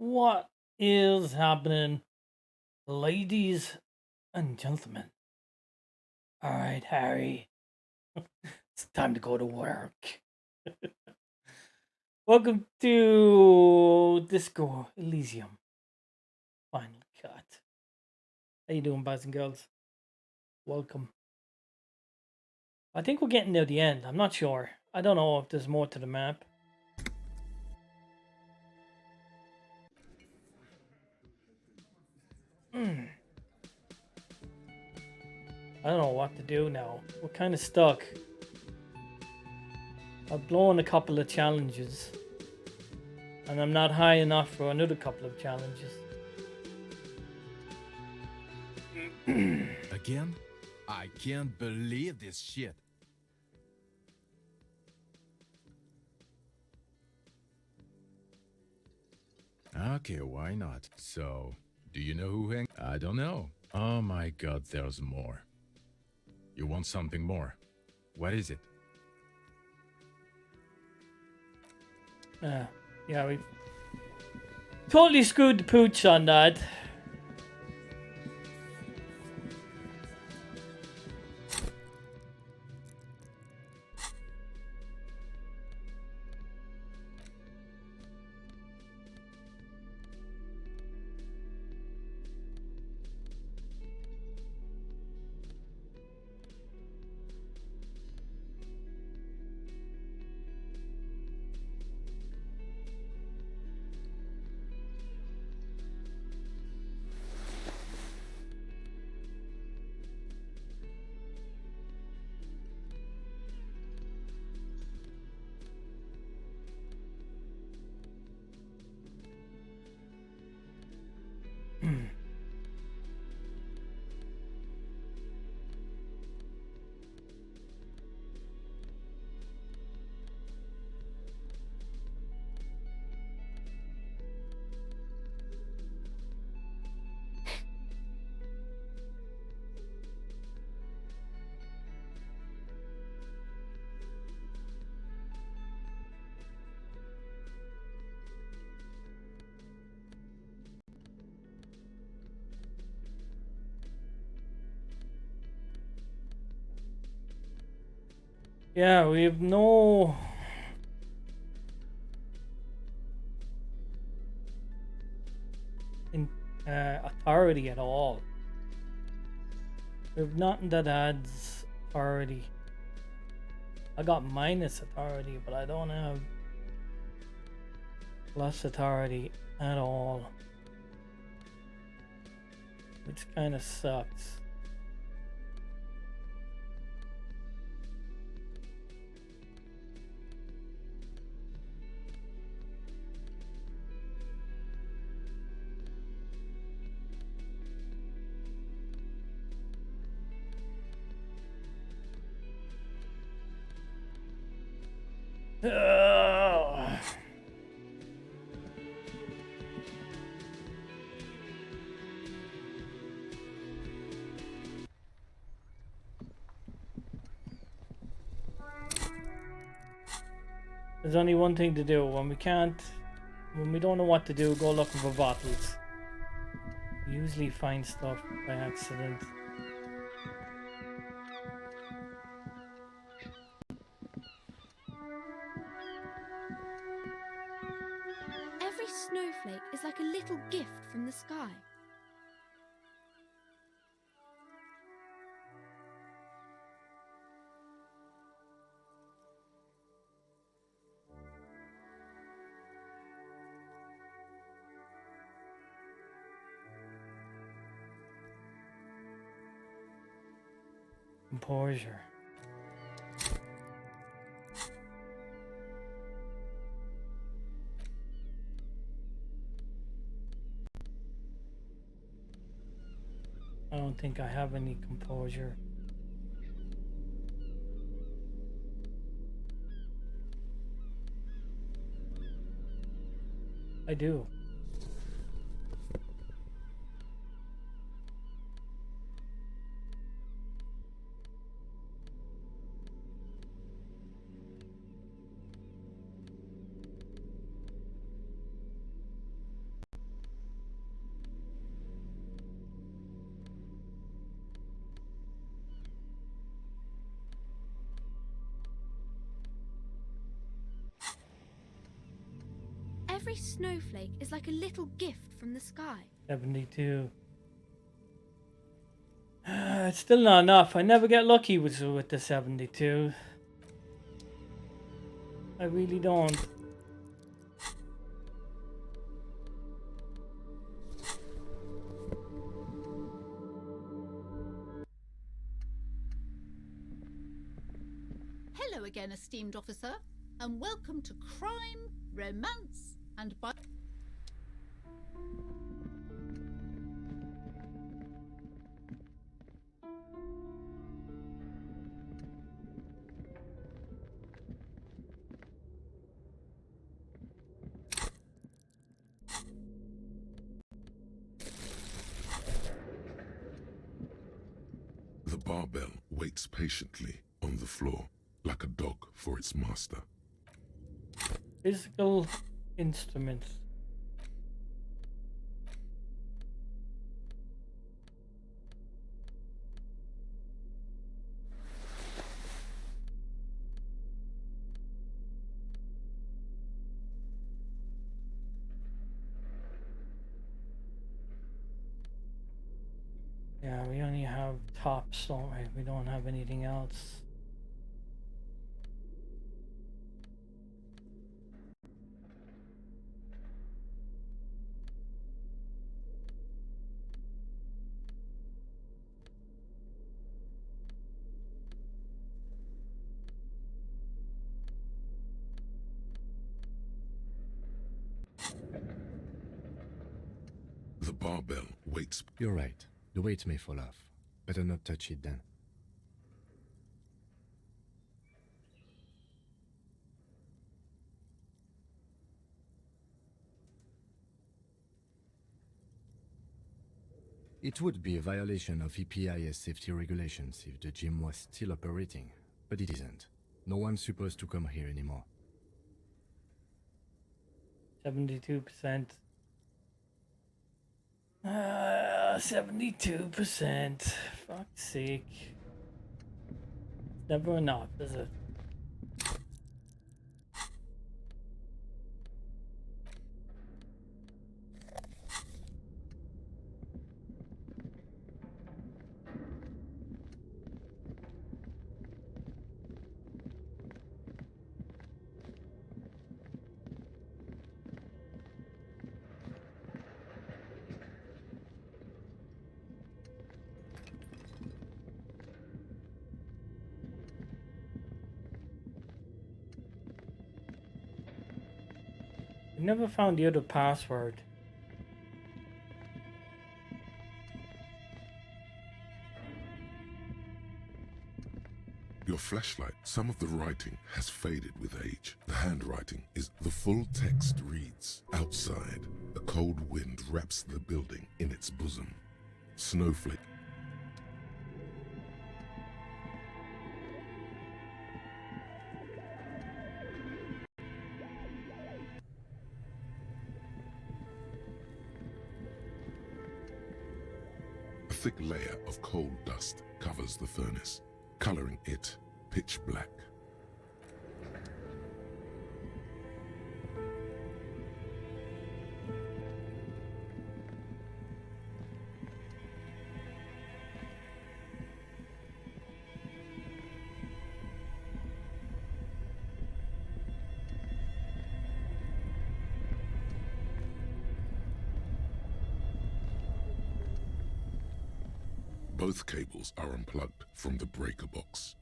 What is happening, ladies and gentlemen? All right, Harry, it's time to go to work. Welcome to Disco Elysium Final Cut. How you doing, boys and girls? Welcome. I think we're getting near the end. I'm not sure. I don't know if there's more to the map. I don't know what to do now. We're kind of stuck. I've blown a couple of challenges, and I'm not high enough for another couple of challenges. Again? I can't believe this shit. Okay, why not? So, do you know who hang? I don't know. Oh my god, there's more. You want something more? What is it? Yeah, we totally screwed the pooch on that. Yeah, we have no in, authority at all. We have nothing that adds authority. I got minus authority, but I don't have plus authority at all, which kind of sucks. Ugh. There's only one thing to do when we don't know what to do. Go looking for bottles. We usually find stuff by accident. Every snowflake is like a little gift from the sky. Composure. I don't think I have any composure. I do. Every snowflake is like a little gift from the sky. 72. It's still not enough. I never get lucky with the 72. I really don't. Hello again, esteemed officer, and welcome to Crime, Romance, and The barbell waits patiently on the floor, like a dog for its master. Physical instruments. Yeah, we only have tops, don't we? We don't have anything else. The barbell waits. You're right. The weight may fall off. Better not touch it then. It would be a violation of EPIS safety regulations if the gym was still operating, but it isn't. No one's supposed to come here anymore. 72%. 72%. Fuck's sake. Never enough, is it? I never found the other password. Your flashlight, some of the writing has faded with age. The handwriting is the full text reads, outside, a cold wind wraps the building in its bosom. Snowflake. A thick layer of coal dust covers the furnace, coloring it pitch black. Both cables are unplugged from the breaker box.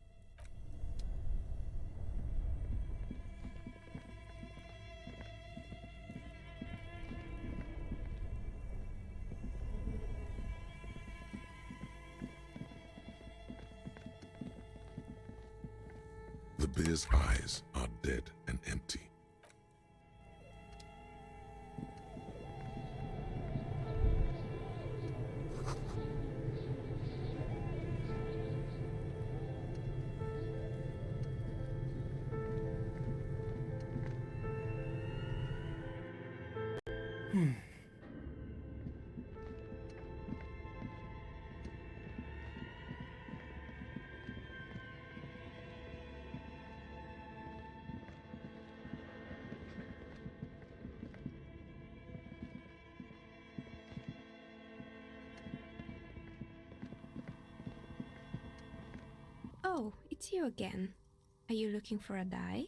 The bear's eyes are dead and empty. Oh, it's you again. Are you looking for a die?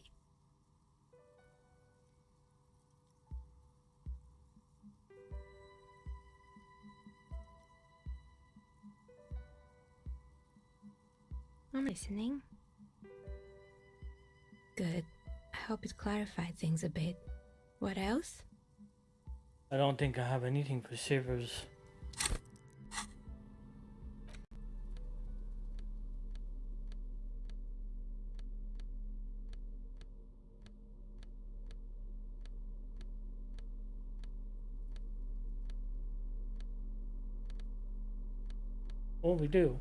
I'm listening. Good. I hope it clarified things a bit. What else? I don't think I have anything for shivers. Oh, we do.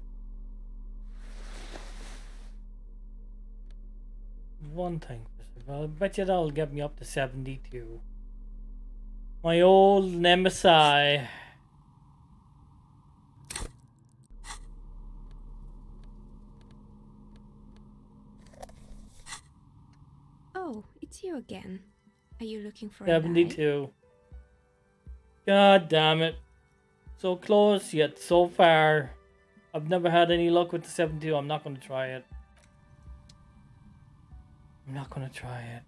One thing. I bet you that'll get me up to 72. My old nemesis. Oh, it's you again. Are you looking for a die? 72. God damn it. So close yet so far. I've never had any luck with the 72. I'm not going to try it. I'm not going to try it.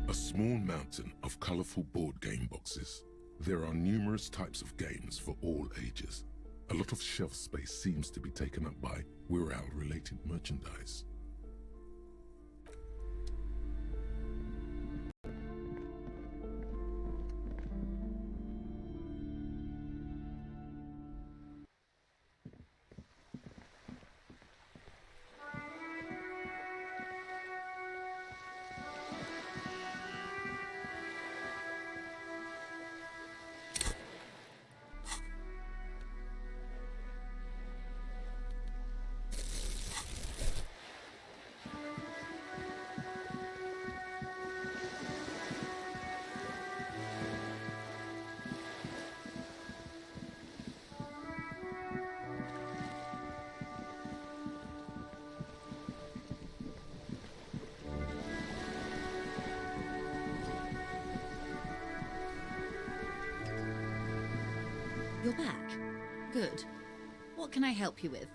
A small mountain of colorful board game boxes. There are numerous types of games for all ages. A lot of shelf space seems to be taken up by Wirral-related merchandise. You're back. Good. What can I help you with?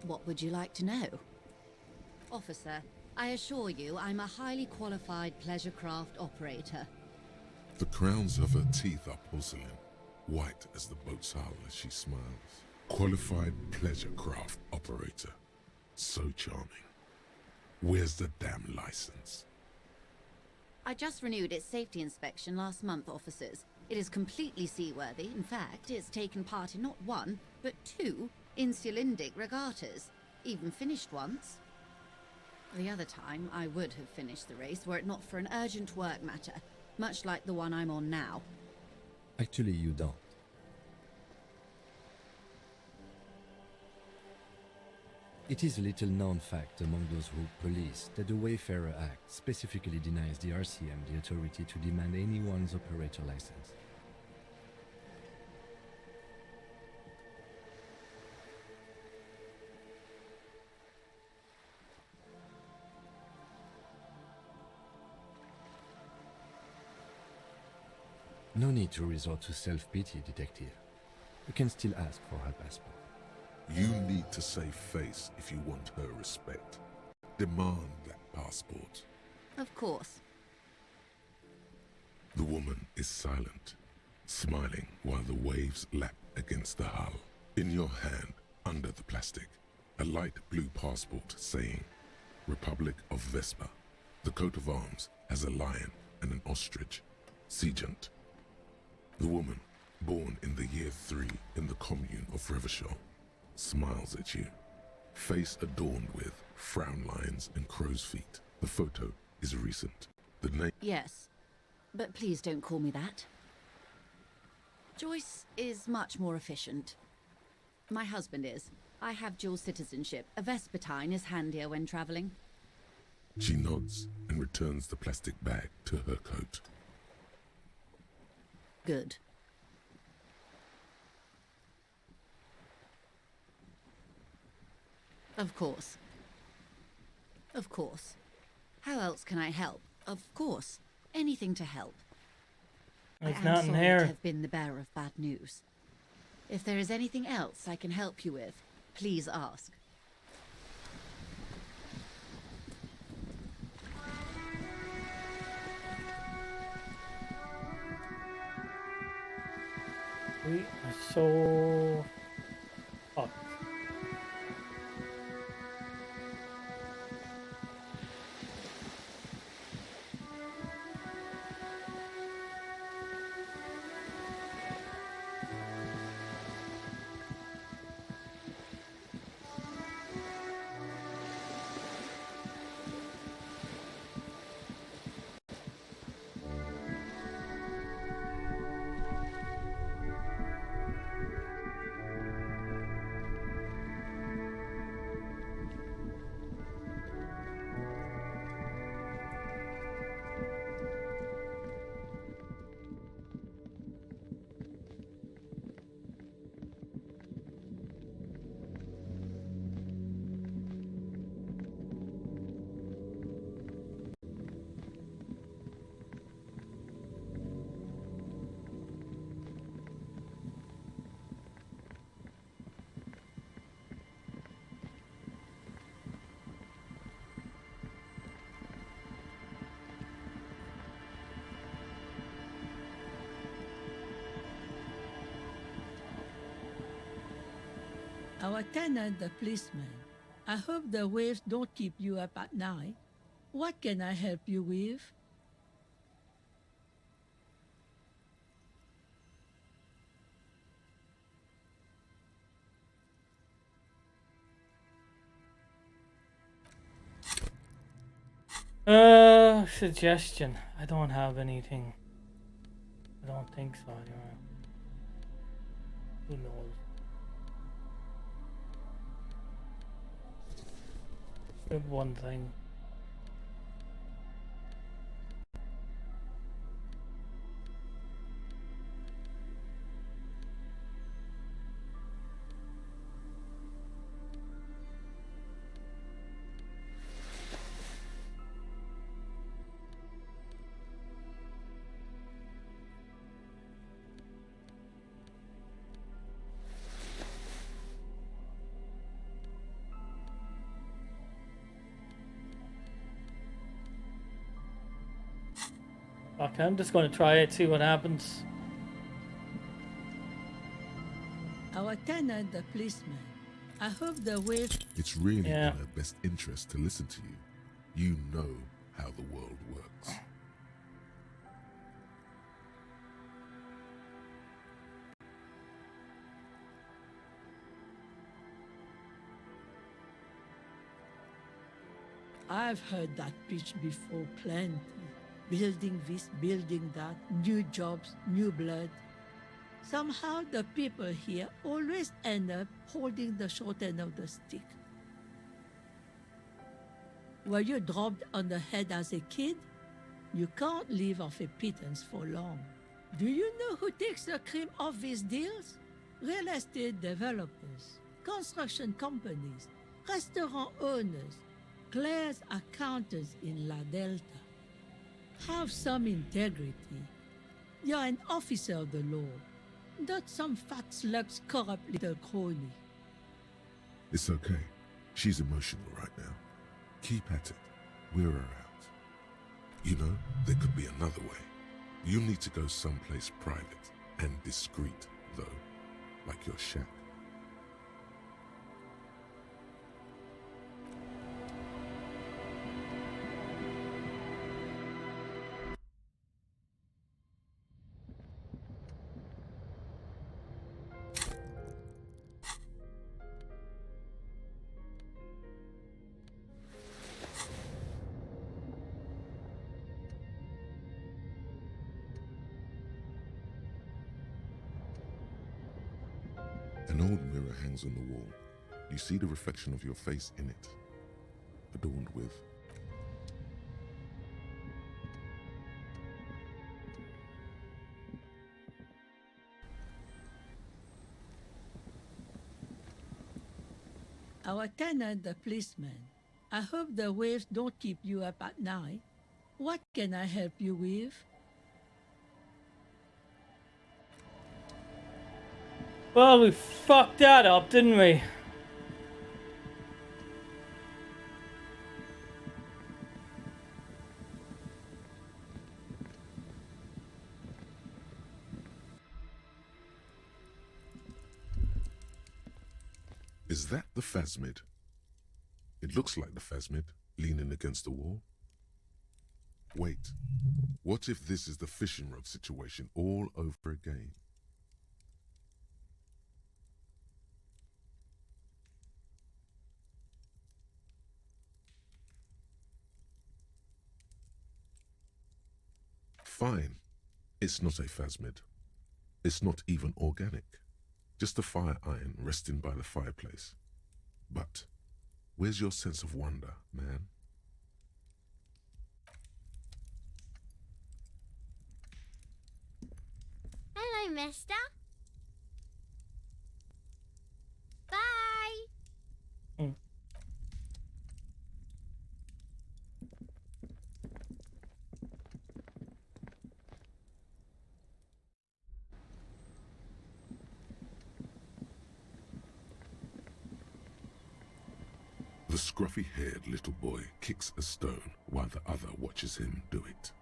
What would you like to know? Officer, I assure you I'm a highly qualified pleasure craft operator. The crowns of her teeth are porcelain, white as the boat's hull as she smiles. Qualified pleasure craft operator. So charming. Where's the damn license? I just renewed its safety inspection last month, officers. It is completely seaworthy. In fact, it's taken part in not one, but two insulindic regattas. Even finished once. The other time, I would have finished the race were it not for an urgent work matter, much like the one I'm on now. Actually, you don't. It is a little known fact among those who police that the Wayfarer Act specifically denies the RCM the authority to demand anyone's operator license. No need to resort to self-pity, detective. You can still ask for her passport. You need to save face if you want her respect. Demand that passport. Of course. The woman is silent, smiling while the waves lap against the hull. In your hand, under the plastic, a light blue passport saying, Republic of Vespa. The coat of arms has a lion and an ostrich. Seagent. The woman, born in the year 3 in the commune of Revachol, smiles at you. Face adorned with frown lines and crow's feet. The photo is recent. The name... Yes, but please don't call me that. Joyce is much more efficient. My husband is. I have dual citizenship. A Vespertine is handier when traveling. She nods and returns the plastic bag to her coat. Good. Of course. Of course. How else can I help? Of course. Anything to help. It's I am not in sorry to here. have been the bearer of bad news. If there is anything else I can help you with, please ask. We are so fucked. Our tenant, the policeman. I hope the waves don't keep you up at night. What can I help you with? Suggestion. I don't have anything. I don't think so, anyway. Who knows? Good one thing. Okay, I'm just going to try it, see what happens. Our tenant, the policeman. I hope the waves. It's really Yeah. in her best interest to listen to you. You know how the world works. I've heard that pitch before plenty. Building this, building that, new jobs, new blood. Somehow the people here always end up holding the short end of the stick. Were you dropped on the head as a kid? You can't live off a pittance for long. Do you know who takes the cream of these deals? Real estate developers, construction companies, restaurant owners, clerks, accountants in La Delta. Have some integrity. You're an officer of the law, not some fat slug's corrupt little crony. It's okay. She's emotional right now. Keep at it. We're her out. You know, there could be another way. You'll need to go someplace private and discreet, though, like your shack. An old mirror hangs on the wall. You see the reflection of your face in it, adorned with Our tenant, the policeman. I hope the waves don't keep you up at night. What can I help you with? Well, we fucked that up, didn't we? Is that the phasmid? It looks like the phasmid, leaning against the wall. Wait, what if this is the fishing rod situation all over again? Fine, it's not a phasmid. It's not even organic. Just a fire iron resting by the fireplace. But where's your sense of wonder, man? Hello, mister. Bye. The scruffy-haired little boy kicks a stone while the other watches him do it.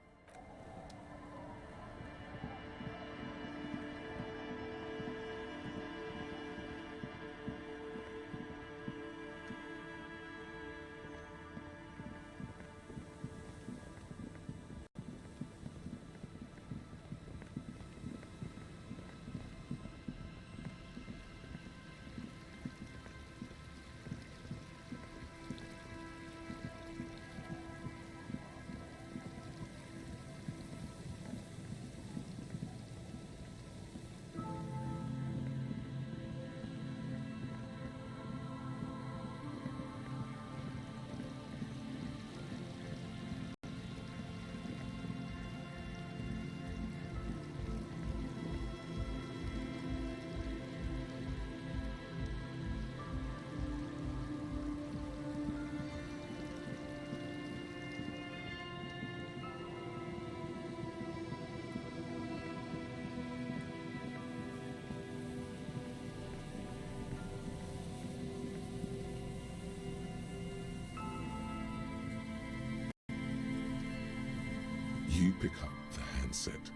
You pick up the handset.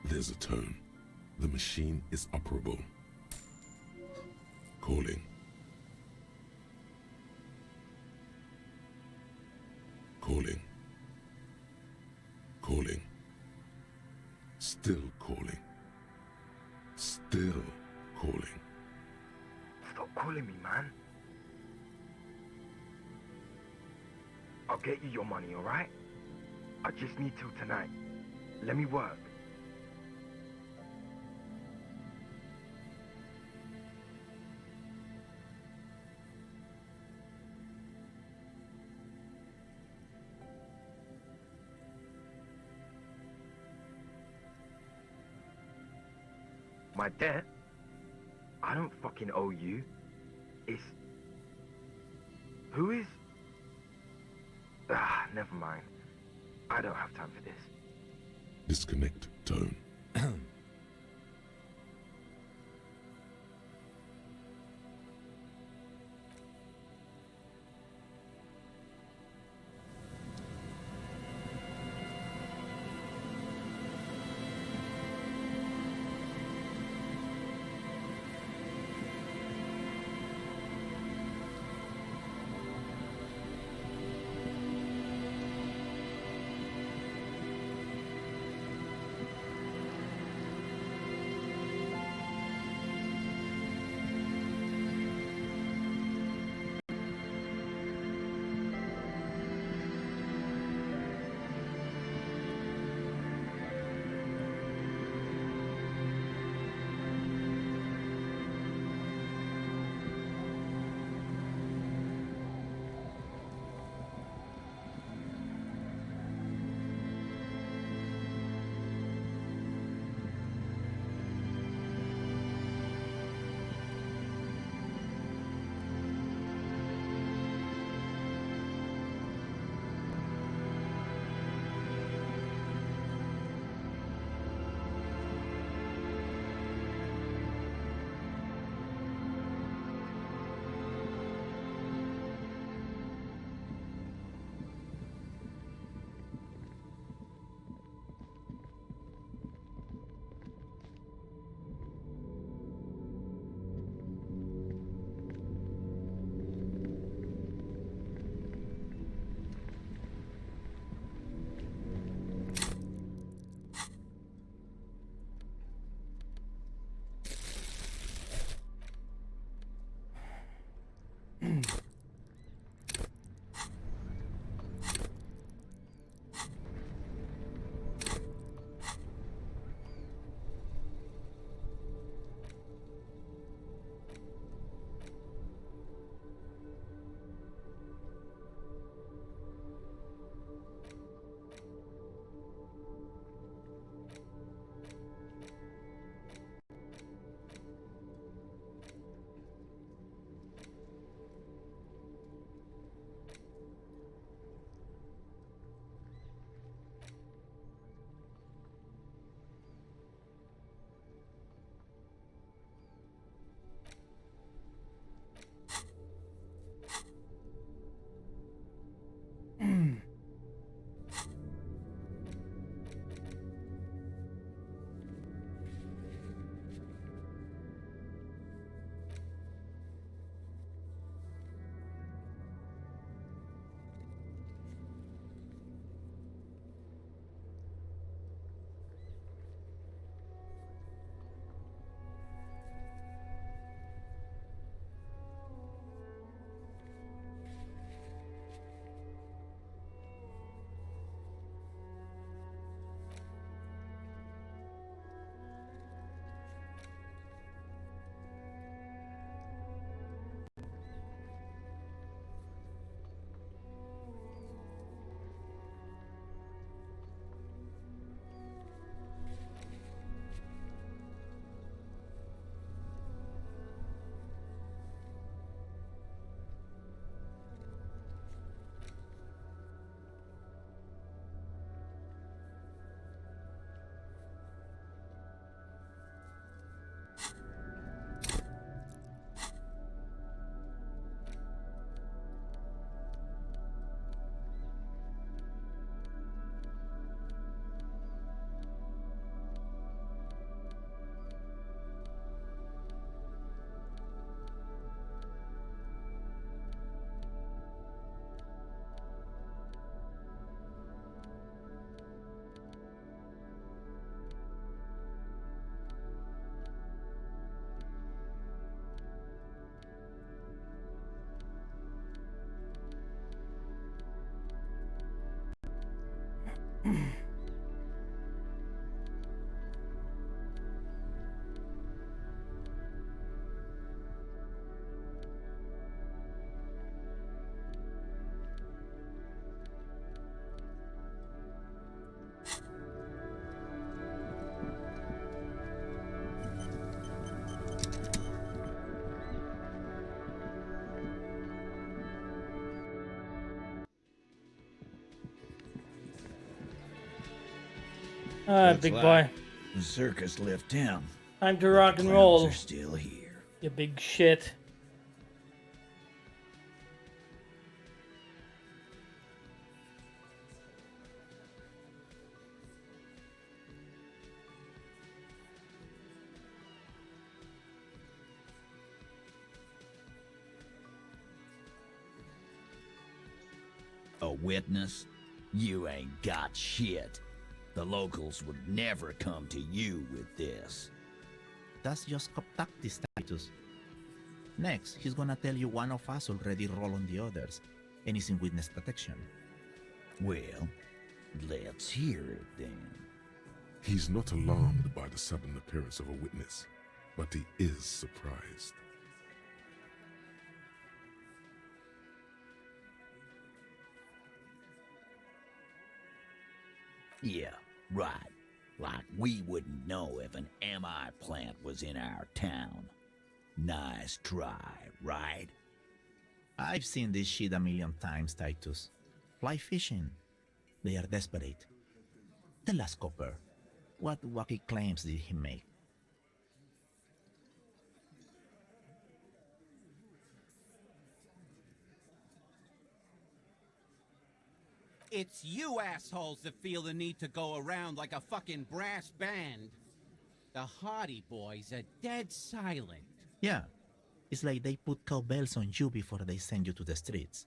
There's a tone. The machine is operable. Calling. Calling. Calling. Still calling. Still calling. Stop calling me, man. I'll get you your money, alright? I just need till tonight. Let me work. My debt? I don't fucking owe you. It's... Who is... Ah, never mind. I don't have time for this. Disconnect tone. Alright, big boy. The circus left town. Time to but rock the and clowns roll. are still here. You big shit. A witness? You ain't got shit. The locals would never come to you with this. That's just cop tactics, Titus. Next, he's gonna tell you one of us already roll on the others, and is in witness protection. Well, let's hear it then. He's not alarmed by the sudden appearance of a witness, but he is surprised. Yeah, right. Like we wouldn't know if an MI plant was in our town. Nice try, right? I've seen this shit a million times, Titus. Fly fishing. They are desperate. The last copper. What wacky claims did he make? It's you assholes that feel the need to go around like a fucking brass band. The Hardy Boys are dead silent. Yeah. It's like they put cowbells on you before they send you to the streets.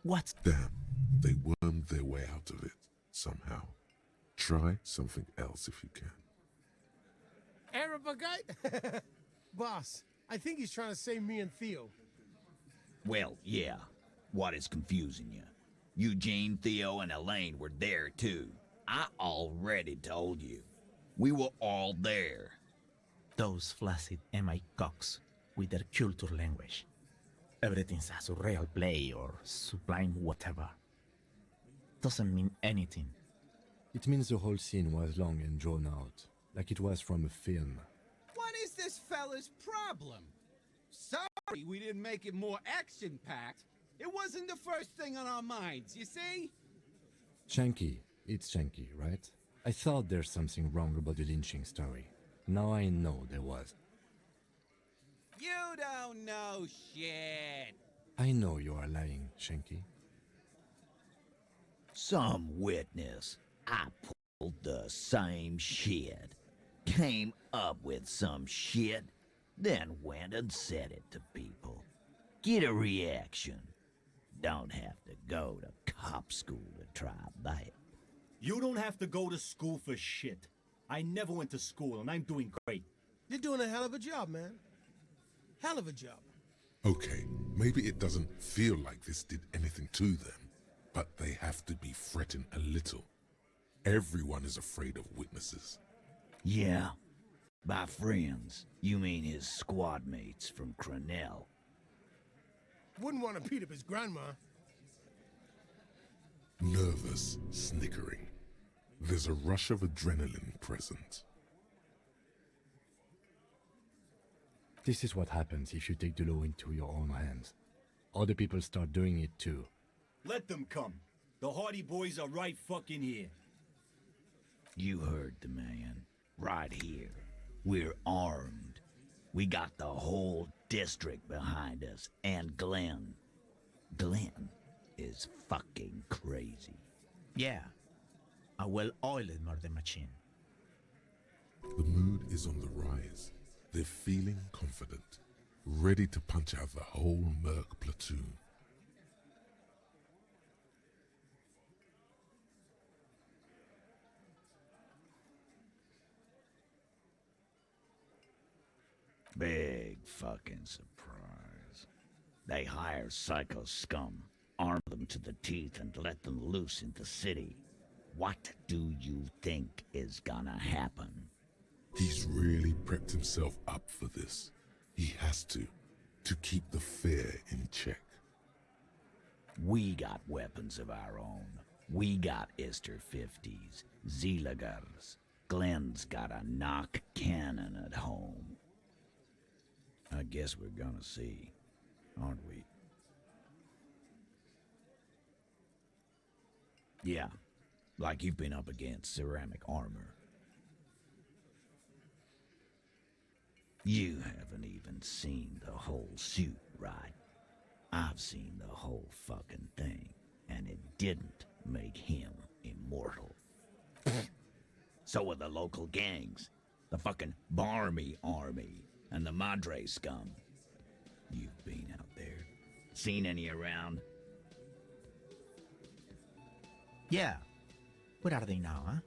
What? Damn, they wormed their way out of it, somehow. Try something else if you can. Arab guy? Boss, I think he's trying to say me and Theo. Well, yeah. What is confusing you? Eugene, Theo, and Elaine were there too. I already told you. We were all there. Those flaccid MI cocks with their culture language. Everything's a surreal play or sublime whatever. Doesn't mean anything. It means the whole scene was long and drawn out, like it was from a film. What is this fella's problem? Sorry we didn't make it more action-packed. It wasn't the first thing on our minds, you see? Shanky. It's Shanky, right? I thought there's something wrong about the lynching story. Now I know there was. You don't know shit. I know you are lying, Shanky. Some witness. I pulled the same shit. Came up with some shit, then went and said it to people. Get a reaction. Don't have to go to cop school to try that. You don't have to go to school for shit. I never went to school, and I'm doing great. You're doing a hell of a job, man. Hell of a job. Okay, maybe it doesn't feel like this did anything to them, but they have to be fretting a little. Everyone is afraid of witnesses. Yeah. By friends, you mean his squad mates from Cronell. Wouldn't want to beat up his grandma. Nervous, snickering. There's a rush of adrenaline present. This is what happens if you take the law into your own hands. Other people start doing it too. Let them come. The Hardy Boys are right fucking here. You heard the man. Right here. We're armed. We got the whole district behind us, and Glenn. Glenn is fucking crazy. Yeah. A well-oiled murder machine. The mood is on the rise. They're feeling confident, ready to punch out the whole Merc platoon. Big fucking surprise. They hire psycho scum, arm them to the teeth, and let them loose in the city. What do you think is gonna happen? He's really prepped himself up for this. He has to keep the fear in check. We got weapons of our own. We got Ister 50s, Zeelagers. Glenn's got a knock cannon at home. I guess we're gonna see, aren't we? Yeah, Like you've been up against ceramic armor. You haven't even seen the whole suit, right? I've seen the whole fucking thing, and it didn't make him immortal. So are the local gangs, the fucking Barmy Army, and the Madre scum. You've been out there. Seen any around? Yeah. Where are they now, huh?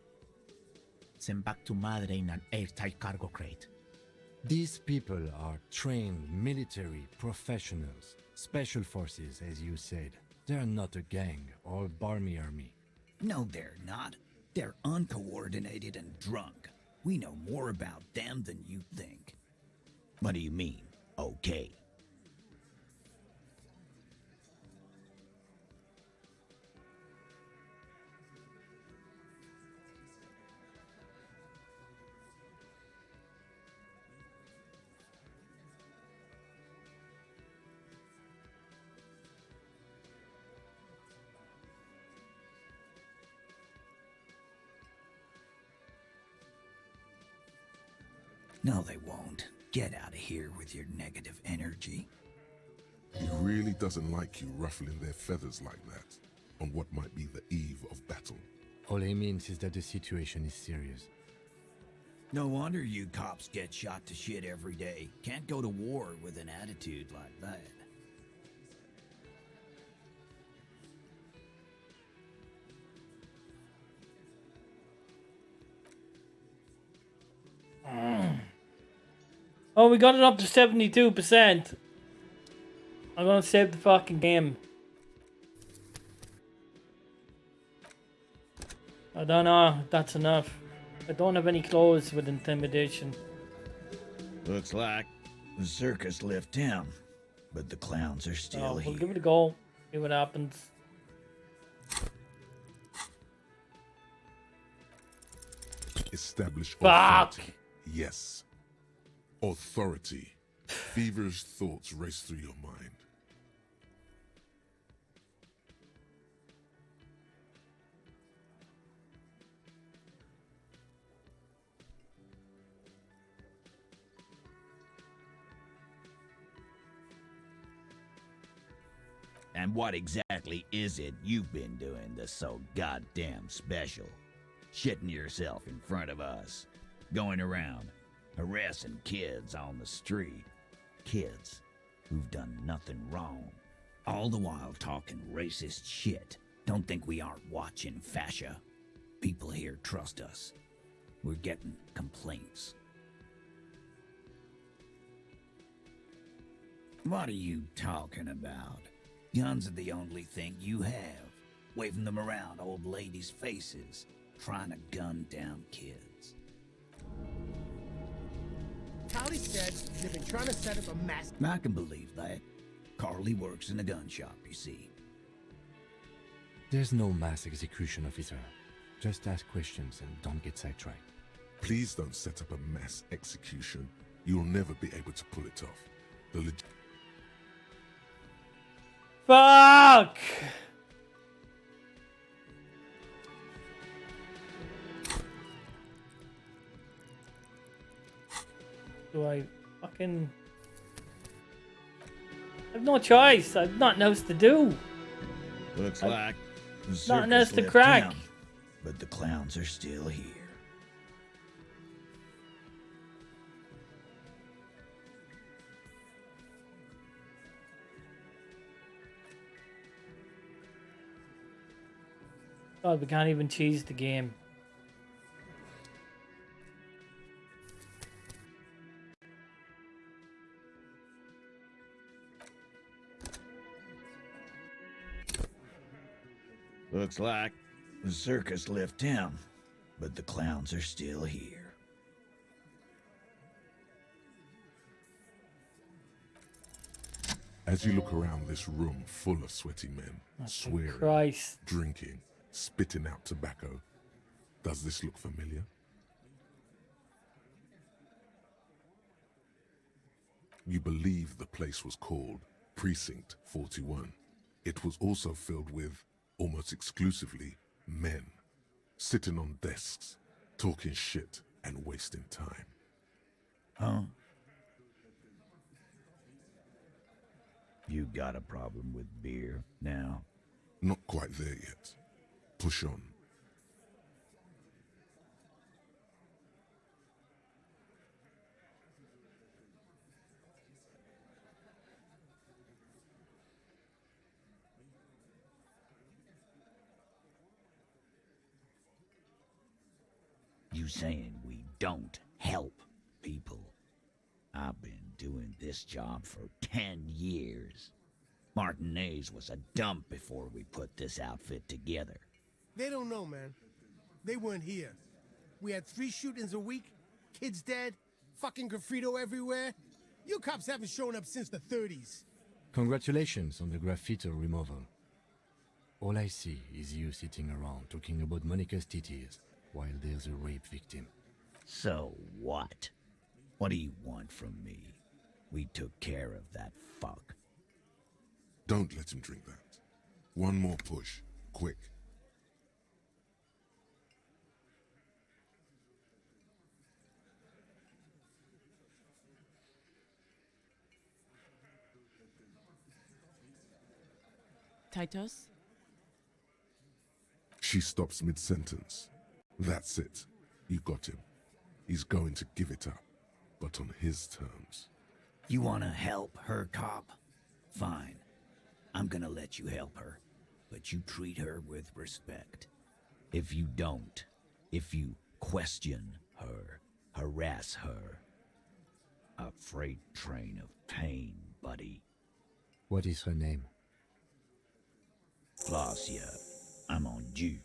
Sent back to Madre in an airtight cargo crate. These people are trained military professionals, special forces, as you said. They're not a gang or barmy army. No, they're not. They're uncoordinated and drunk. We know more about them than you think. What do you mean, okay? No, they won't. Get out of here with your negative energy. He really doesn't like you ruffling their feathers like that on what might be the eve of battle. All he means is that the situation is serious. No wonder you cops get shot to shit every day. Can't go to war with an attitude like that. Oh, we got it up to 72%. I'm gonna save the fucking game. I don't know if that's enough. I don't have any clothes with intimidation. Looks like the circus left town, but the clowns are still here. We'll give it a go. See what happens. Establish Fuck! authority. Yes. Authority. Feverish thoughts race through your mind. And what exactly is it you've been doing that's so goddamn special? Shitting yourself in front of us. Going around, harassing kids on the street. Kids who've done nothing wrong. All the while talking racist shit. Don't think we aren't watching, fascia. People here trust us. We're getting complaints. What are you talking about? Guns are the only thing you have. Waving them around old ladies' faces. Trying to gun down kids. Callie said they've been trying to set up a mass. I can believe that. Carly works in a gun shop, you see. There's no mass execution, officer. Just ask questions and don't get sidetracked. Please don't set up a mass execution. You'll never be able to pull it off. The Fuck! Do I fucking... I have no choice. I've nothing else to do. Looks like the nothing else circus to left crack. town, but the clowns are still here. God, we can't even cheese the game. Looks like the circus left town, but the clowns are still here. As you look around this room full of sweaty men, swearing, Christ. drinking, spitting out tobacco, does this look familiar? You believe the place was called Precinct 41. It was also filled with, almost exclusively, men. sitting on desks, talking shit and wasting time. Huh? You got a problem with beer now? Not quite there yet. Push on. You saying we don't help people? I've been doing this job for 10 years. Martinez was a dump before we put this outfit together. They don't know, man. They weren't here. We had 3 shootings a week, kids dead, fucking graffito everywhere. You cops haven't shown up since the 30s. Congratulations on the graffiti removal. All I see is you sitting around talking about Monica's titties while there's a rape victim. So what? What do you want from me? We took care of that fuck. Don't let him drink that. One more push. Quick. Titus? She stops mid-sentence. That's it. You got him. He's going to give it up, but on his terms. You wanna help her, cop? Fine. I'm gonna let you help her, but you treat her with respect. If you don't, if you question her, harass her, a freight train of pain, buddy. What is her name? Flacia, I'm on due.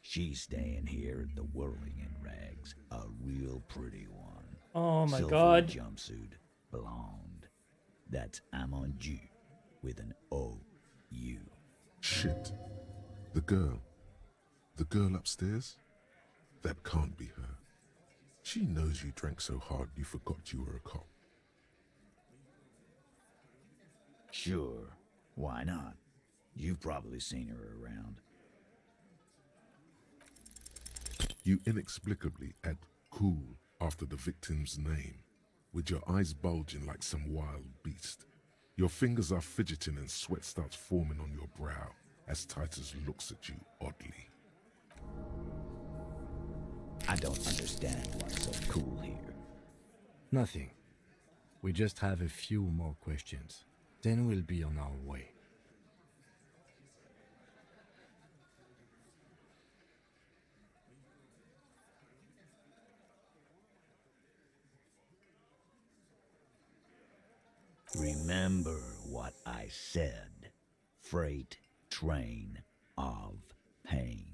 She's staying here at the Whirling in Rags, a real pretty one. Oh my Silvery God. Jumpsuit, blonde. That's I'm on due with an O-U. Shit. The girl. The girl upstairs? That can't be her. She knows you drank so hard you forgot you were a cop. Sure, why not? You've probably seen her around. You inexplicably add cool after the victim's name, with your eyes bulging like some wild beast. Your fingers are fidgeting and sweat starts forming on your brow as Titus looks at you oddly. I don't understand what's so cool here. Nothing. We just have a few more questions. Then we'll be on our way. Remember what I said. Freight train of pain.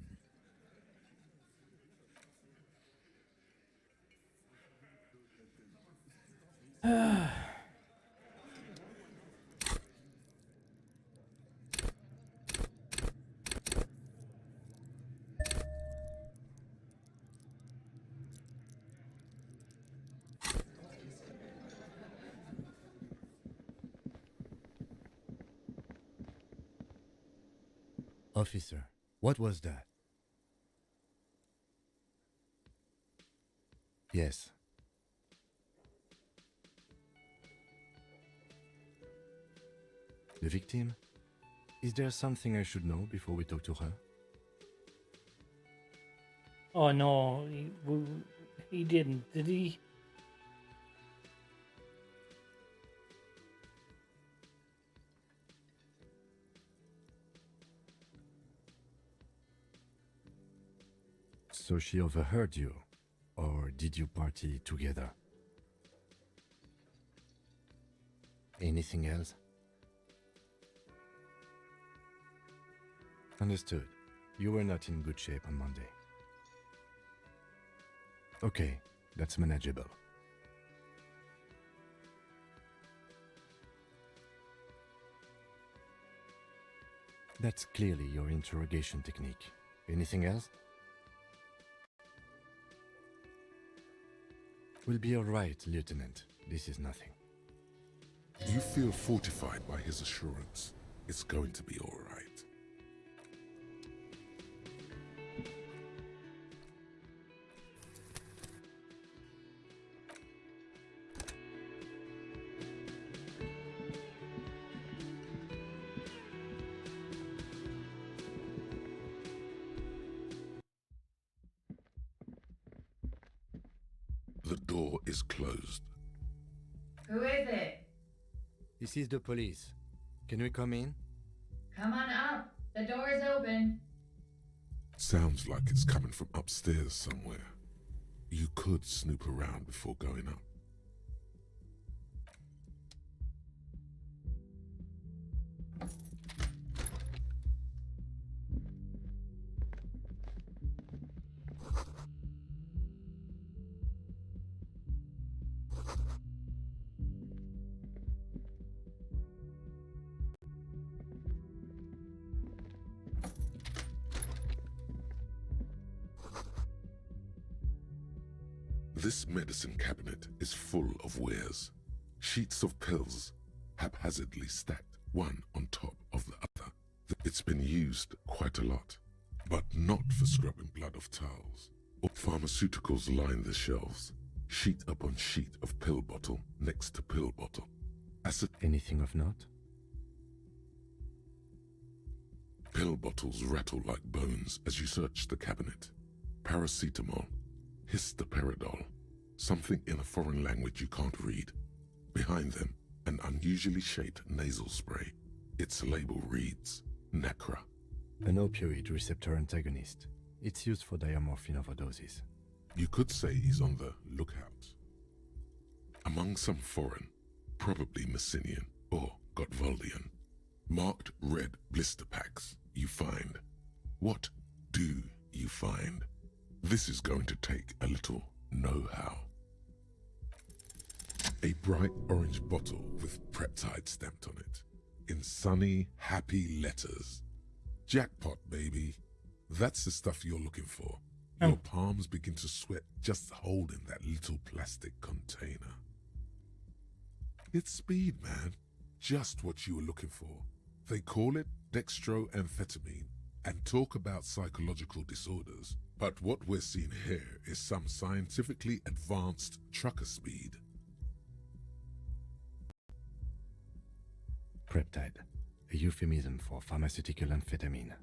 Officer, what was that? Yes. The victim? Is there something I should know before we talk to her? Oh no, he didn't, did he? So she overheard you, or did you party together? Anything else? Understood. You were not in good shape on Monday. Okay, that's manageable. That's clearly your interrogation technique. Anything else? We'll be all right, Lieutenant. This is nothing. You feel fortified by his assurance. It's going to be all right. door is closed. Who is it? This is the police. Can we come in? Come on up. The door is open. Sounds like it's coming from upstairs somewhere. You could snoop around before going up. This medicine cabinet is full of wares. Sheets of pills, haphazardly stacked one on top of the other. It's been used quite a lot, but not for scrubbing blood off towels. Pharmaceuticals line the shelves, sheet upon sheet of pill bottle next to pill bottle. Anything of note? Pill bottles rattle like bones as you search the cabinet. Paracetamol, histoparidol, something in a foreign language you can't read. Behind them, an unusually shaped nasal spray. Its label reads, Nacra. An opioid receptor antagonist. It's used for diamorphine overdoses. You could say he's on the lookout. Among some foreign, probably Messinian or Gotwaldian, marked red blister packs you find. What do you find? This is going to take a little know-how. A bright orange bottle with Preptide stamped on it, in sunny, happy letters. Jackpot, baby. That's the stuff you're looking for. Your palms begin to sweat just holding that little plastic container. It's speed, man. Just what you were looking for. They call it dextroamphetamine and talk about psychological disorders. But what we're seeing here is some scientifically advanced trucker speed. Preptide, a euphemism for pharmaceutical amphetamine.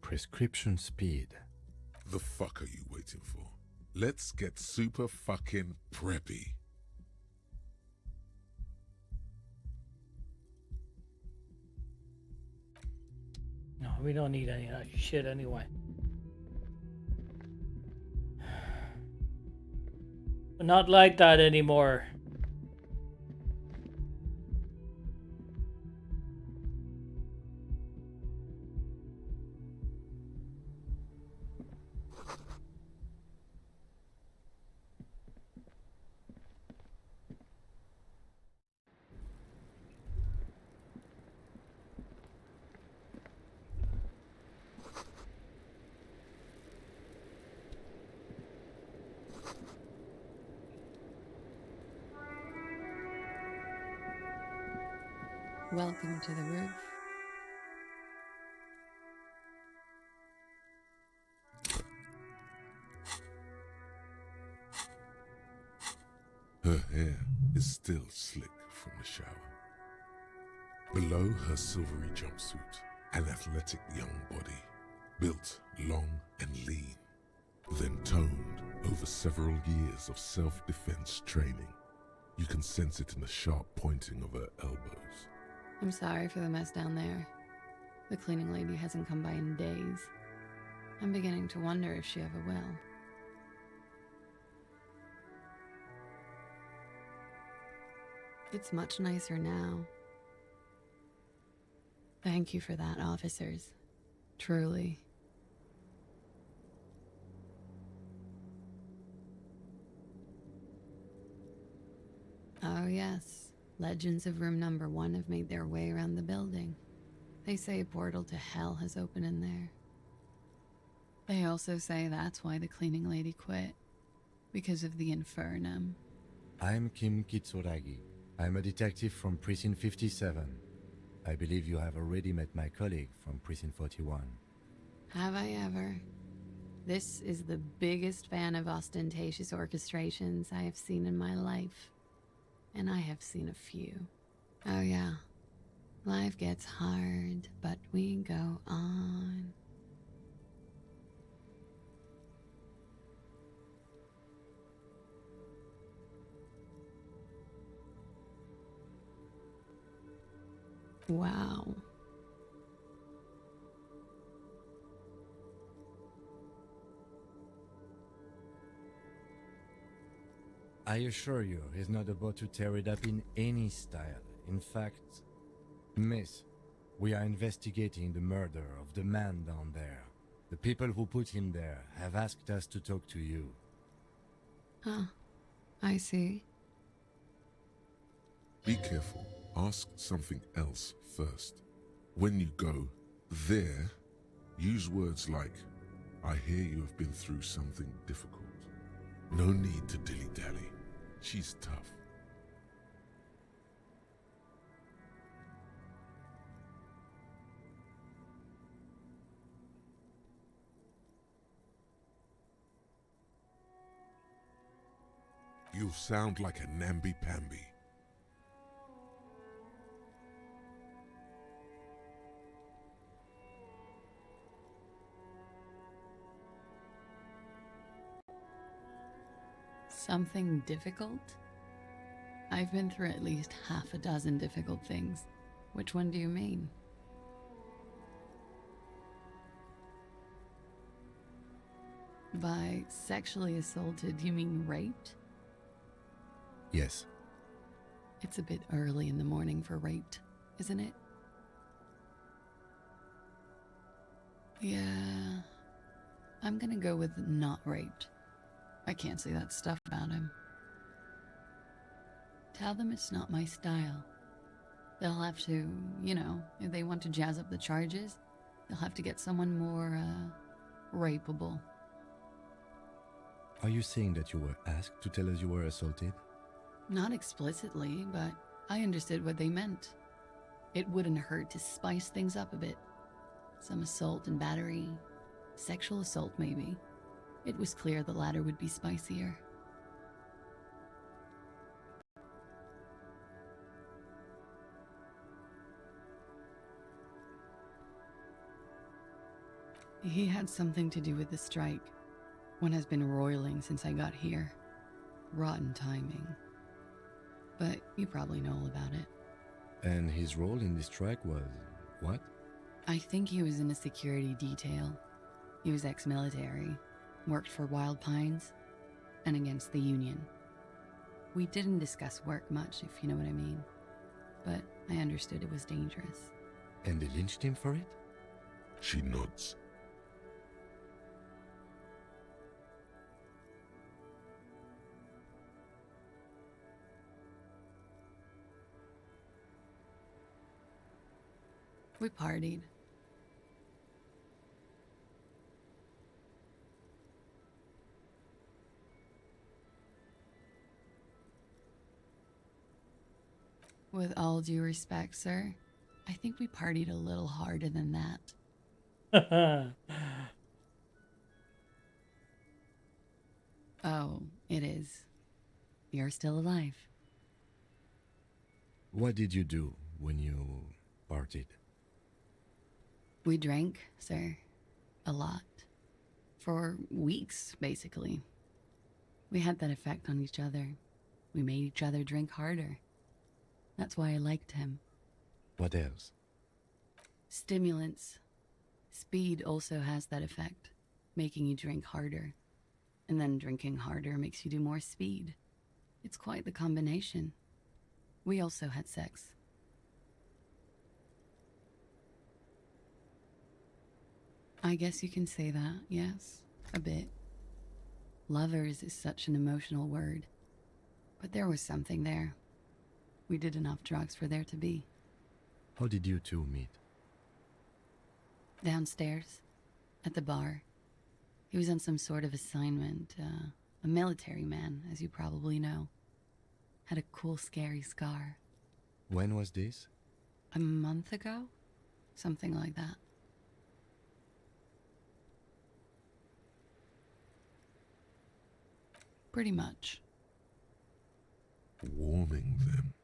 Prescription speed. The fuck are you waiting for? Let's get super fucking preppy. No, we don't need any of that shit anyway. We're not like that anymore. Welcome to the roof. Her hair is still slick from the shower. Below her silvery jumpsuit, an athletic young body, built long and lean, then toned over several years of self-defense training. You can sense it in the sharp pointing of her elbows. I'm sorry for the mess down there. The cleaning lady hasn't come by in days. I'm beginning to wonder if she ever will. It's much nicer now. Thank you for that, officers. Truly. Oh yes. Legends of room number 1 have made their way around the building. They say a portal to hell has opened in there. They also say that's why the cleaning lady quit. Because of the infernum. I'm Kim Kitsuragi. I'm a detective from Precinct 57. I believe you have already met my colleague from Precinct 41. Have I ever? This is the biggest fan of ostentatious orchestrations I have seen in my life. And I have seen a few. Oh yeah. Life gets hard, but we go on. Wow. I assure you, he's not about to tear it up in any style. In fact, Miss, we are investigating the murder of the man down there. The people who put him there have asked us to talk to you. Huh. I see. Be careful. Ask something else first. When you go there, use words like, I hear you have been through something difficult. No need to dilly-dally. She's tough. You sound like a namby-pamby. Something difficult? I've been through at least half a dozen difficult things. Which one do you mean? By sexually assaulted, you mean raped? Yes. It's a bit early in the morning for raped, isn't it? Yeah, I'm gonna go with not raped. I can't say that stuff about him. Tell them it's not my style. They'll have to, you know, if they want to jazz up the charges, they'll have to get someone more, rapeable. Are you saying that you were asked to tell us you were assaulted? Not explicitly, but I understood what they meant. It wouldn't hurt to spice things up a bit. Some assault and battery. Sexual assault, maybe. It was clear the latter would be spicier. He had something to do with the strike. One has been roiling since I got here. Rotten timing. But you probably know all about it. And his role in the strike was what? I think he was in a security detail. He was ex-military, worked for Wild Pines, and against the Union. We didn't discuss work much, if you know what I mean. But I understood it was dangerous. And they lynched him for it? She nods. We partied. With all due respect, sir, I think we partied a little harder than that. Oh, it is. You're still alive. What did you do when you partied? We drank, sir. A lot. For weeks, basically. We had that effect on each other. We made each other drink harder. That's why I liked him. What else? Stimulants. Speed also has that effect, making you drink harder. And then drinking harder makes you do more speed. It's quite the combination. We also had sex. I guess you can say that, yes, a bit. Lovers is such an emotional word. But there was something there. We did enough drugs for there to be. How did you two meet? Downstairs, at the bar. He was on some sort of assignment, a military man, as you probably know. Had a cool, scary scar. When was this? A month ago? Something like that. Pretty much. Warming them.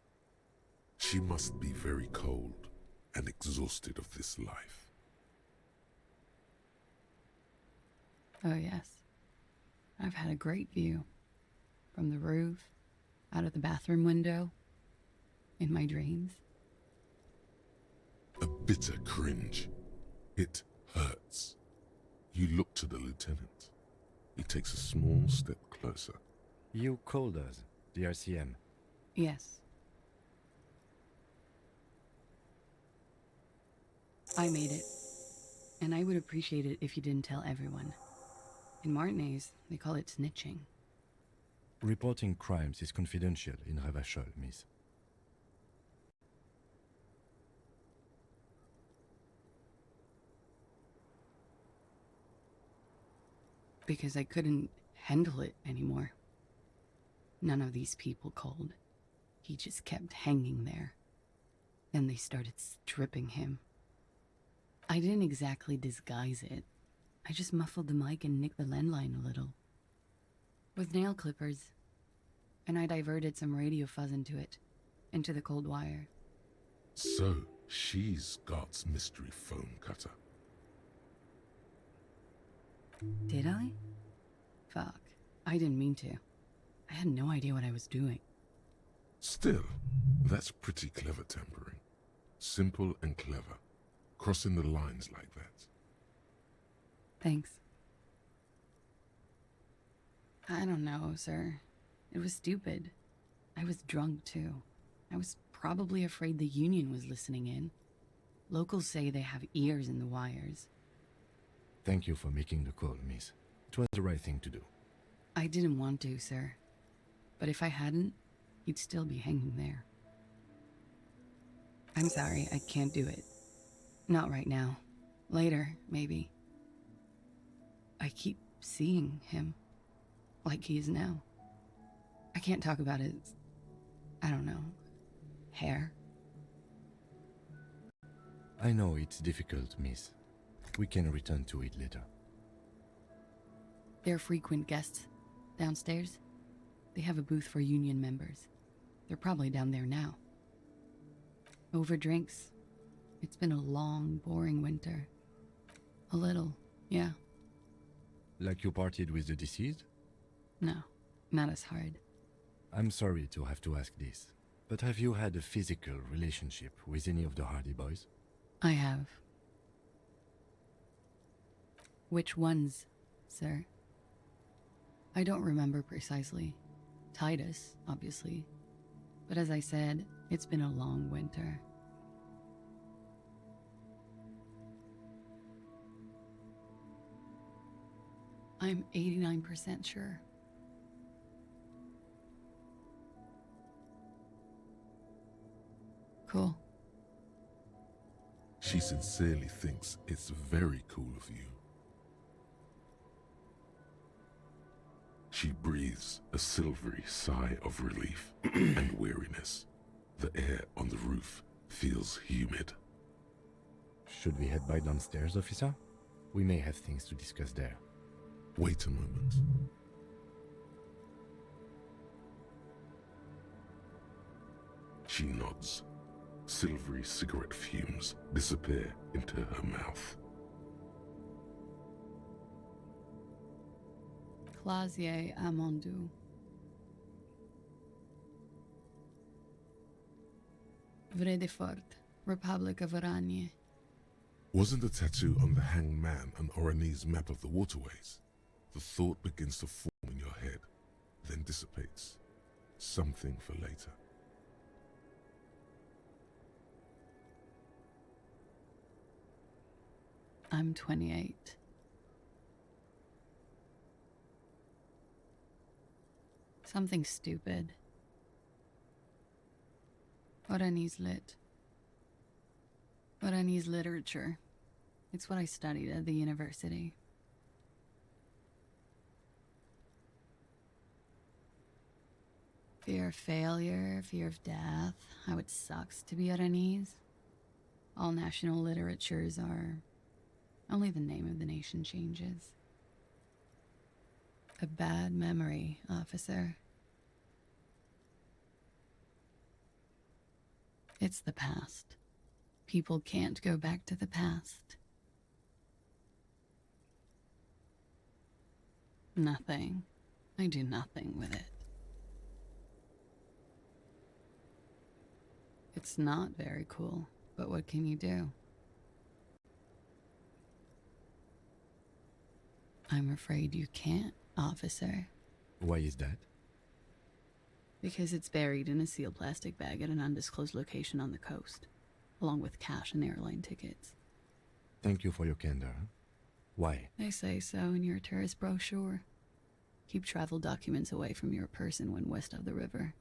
She must be very cold and exhausted of this life. Oh, yes. I've had a great view. From the roof, out of the bathroom window, in my dreams. bitter cringe. It hurts. You look to the lieutenant. He takes a small step closer. You called us, the RCM. Yes. I made it. And I would appreciate it if you didn't tell everyone. In Martinez, they call it snitching. Reporting crimes is confidential in Ravachol, miss. Because I couldn't handle it anymore. None of these people called. He just kept hanging there. Then they started stripping him. I didn't exactly disguise it. I just muffled the mic and nicked the landline a little. With nail clippers. And I diverted some radio fuzz into it. Into the cold wire. So, she's God's mystery phone cutter. Did I? Fuck. I didn't mean to. I had no idea what I was doing. Still, that's pretty clever tampering. Simple and clever. Crossing the lines like that. Thanks. I don't know, sir. It was stupid. I was drunk, too. I was probably afraid the Union was listening in. Locals say they have ears in the wires. Thank you for making the call, miss. It was the right thing to do. I didn't want to, sir. But if I hadn't, he'd still be hanging there. I'm sorry, I can't do it. Not right now. Later, maybe. I keep seeing him. Like he is now. I can't talk about his... I don't know... hair. I know it's difficult, miss. We can return to it later. They're frequent guests downstairs. They have a booth for Union members. They're probably down there now. Over drinks. It's been a long, boring winter. A little, yeah. Like you partied with the deceased? No, not as hard. I'm sorry to have to ask this, but have you had a physical relationship with any of the Hardy Boys? I have. Which ones, sir? I don't remember precisely. Titus, obviously. But as I said, it's been a long winter. I'm 89% sure. Cool. She sincerely thinks it's very cool of you. She breathes a silvery sigh of relief and weariness. The air on the roof feels humid. Should we head by downstairs, officer? We may have things to discuss there. Wait a moment. She nods. Silvery cigarette fumes disappear into her mouth. Clasier Amandou. Vredefort, Republic of Oranje. Wasn't the tattoo on the hanged man an Oranese map of the waterways? The thought begins to form in your head, then dissipates. Something for later. I'm 28. Something stupid. Oranese lit. Oranese literature. It's what I studied at the university. Fear of failure, fear of death, how it sucks to be Oranese. All national literatures are... only the name of the nation changes. A bad memory, officer. It's the past. People can't go back to the past. Nothing. I do nothing with it. It's not very cool, but what can you do? I'm afraid you can't, officer. Why is that? Because it's buried in a sealed plastic bag at an undisclosed location on the coast, along with cash and airline tickets. Thank you for your candor. Why? They say so in your tourist brochure. Keep travel documents away from your person when west of the river.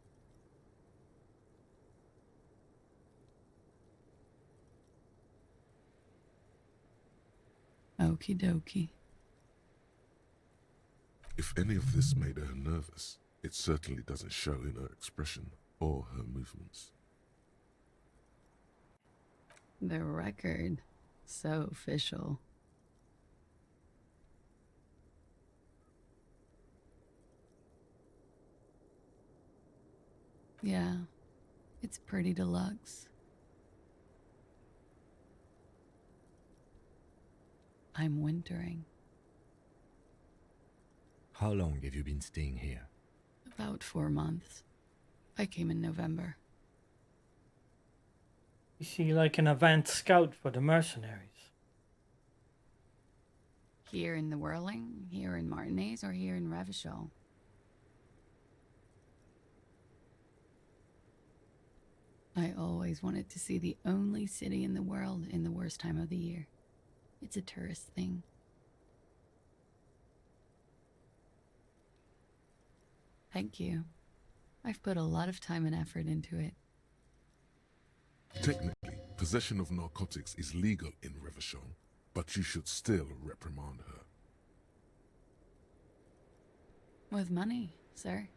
Okie dokie. If any of this made her nervous, it certainly doesn't show in her expression or her movements. The record. So official. Yeah, it's pretty deluxe. I'm wintering. How long have you been staying here? About 4 months. I came in November. Is she like an advanced scout for the mercenaries? Here in the Whirling, here in Martinez, or here in Revachol? I always wanted to see the only city in the world in the worst time of the year. It's a tourist thing. Thank you. I've put a lot of time and effort into it. Technically, possession of narcotics is legal in Revachol, but you should still reprimand her. With money, sir.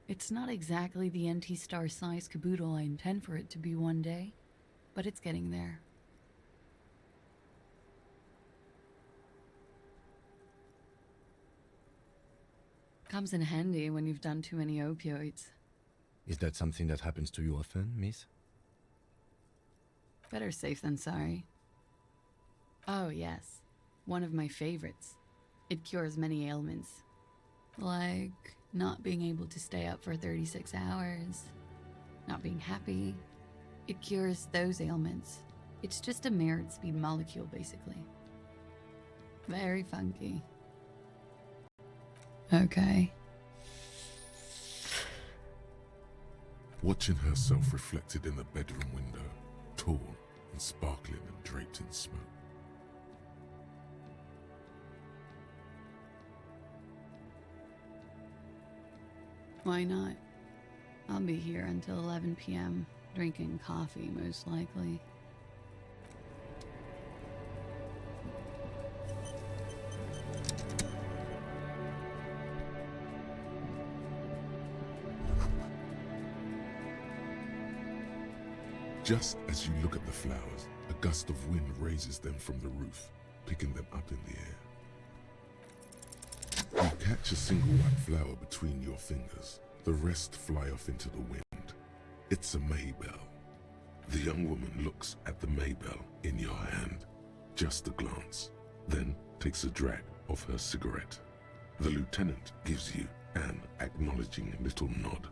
It's not exactly the NT-star size caboodle I intend for it to be one day, but it's getting there. Comes in handy when you've done too many opioids. Is that something that happens to you often, miss? Better safe than sorry. Oh, yes. One of my favorites. It cures many ailments. Like not being able to stay up for 36 hours, not being happy. It cures those ailments. It's just a mirrored speed molecule, basically. Very funky. Okay. Watching herself reflected in the bedroom window, tall and sparkling and draped in smoke. Why not? I'll be here until 11 p.m., drinking coffee, most likely. Just as you look at the flowers, a gust of wind raises them from the roof, picking them up in the air. You catch a single white flower between your fingers. The rest fly off into the wind. It's a Maybell. The young woman looks at the Maybell in your hand, just a glance, then takes a drag of her cigarette. The lieutenant gives you an acknowledging little nod.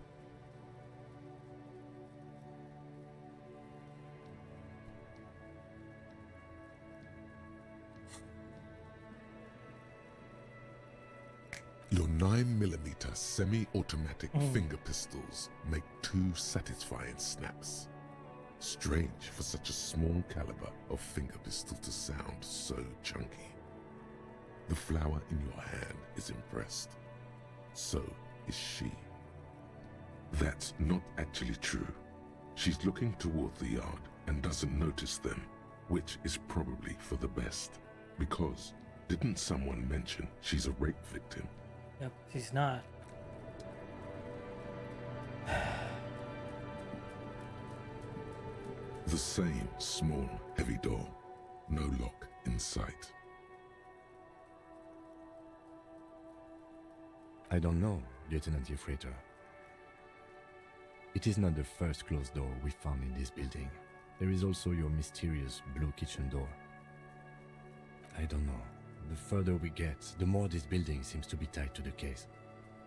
Your 9mm semi-automatic finger pistols make 2 satisfying snaps. Strange for such a small caliber of finger pistol to sound so chunky. The flower in your hand is impressed. So is she. That's not actually true. She's looking toward the yard and doesn't notice them, which is probably for the best. Because didn't someone mention she's a rape victim? Yep, she's not. The same small, heavy door. No lock in sight. I don't know, Lieutenant Yefreiter. It is not the first closed door we found in this building. There is also your mysterious blue kitchen door. I don't know. The further we get, the more this building seems to be tied to the case.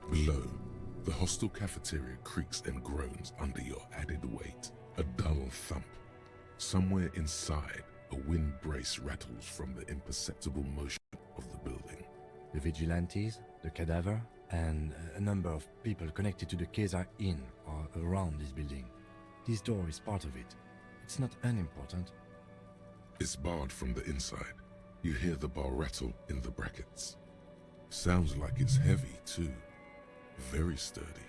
Below, the hostel cafeteria creaks and groans under your added weight. A dull thump. Somewhere inside, a wind brace rattles from the imperceptible motion of the building. The vigilantes, the cadaver, and a number of people connected to the case are in or around this building. This door is part of it. It's not unimportant. It's barred from the inside. You hear the bar rattle in the brackets. Sounds like it's heavy, too. Very sturdy.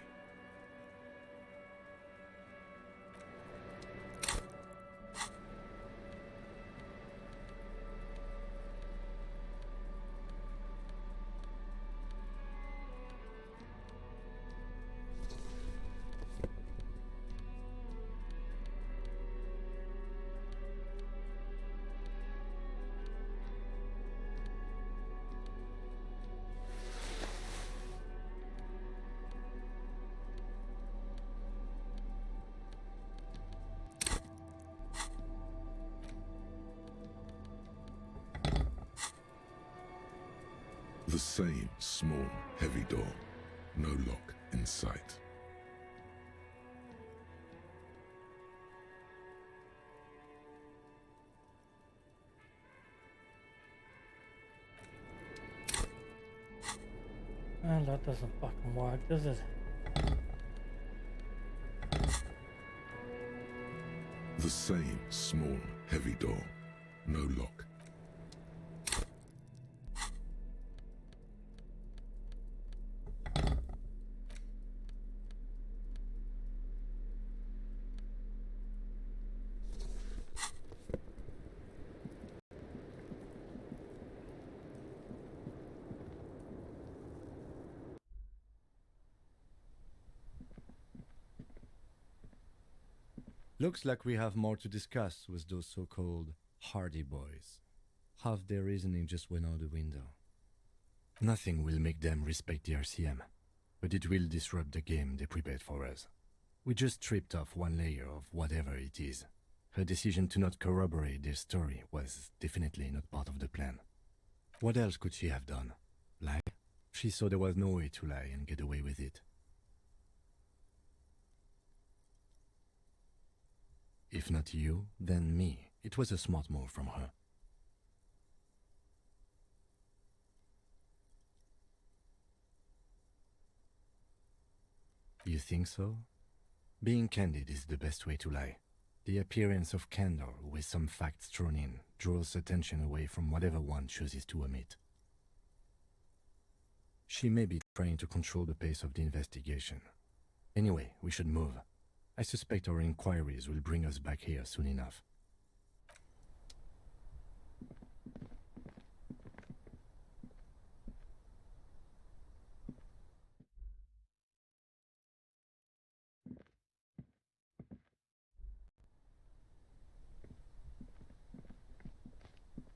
The same small, heavy door. No lock in sight. Well, that doesn't fucking work, does it? The same small, heavy door. No lock. Looks like we have more to discuss with those so-called Hardy Boys. Half their reasoning just went out the window. Nothing will make them respect the RCM, but it will disrupt the game they prepared for us. We just stripped off one layer of whatever it is. Her decision to not corroborate their story was definitely not part of the plan. What else could she have done? Lie? She saw there was no way to lie and get away with it. If not you, then me. It was a smart move from her. You think so? Being candid is the best way to lie. The appearance of candor with some facts thrown in draws attention away from whatever one chooses to omit. She may be trying to control the pace of the investigation. Anyway, we should move. I suspect our inquiries will bring us back here soon enough.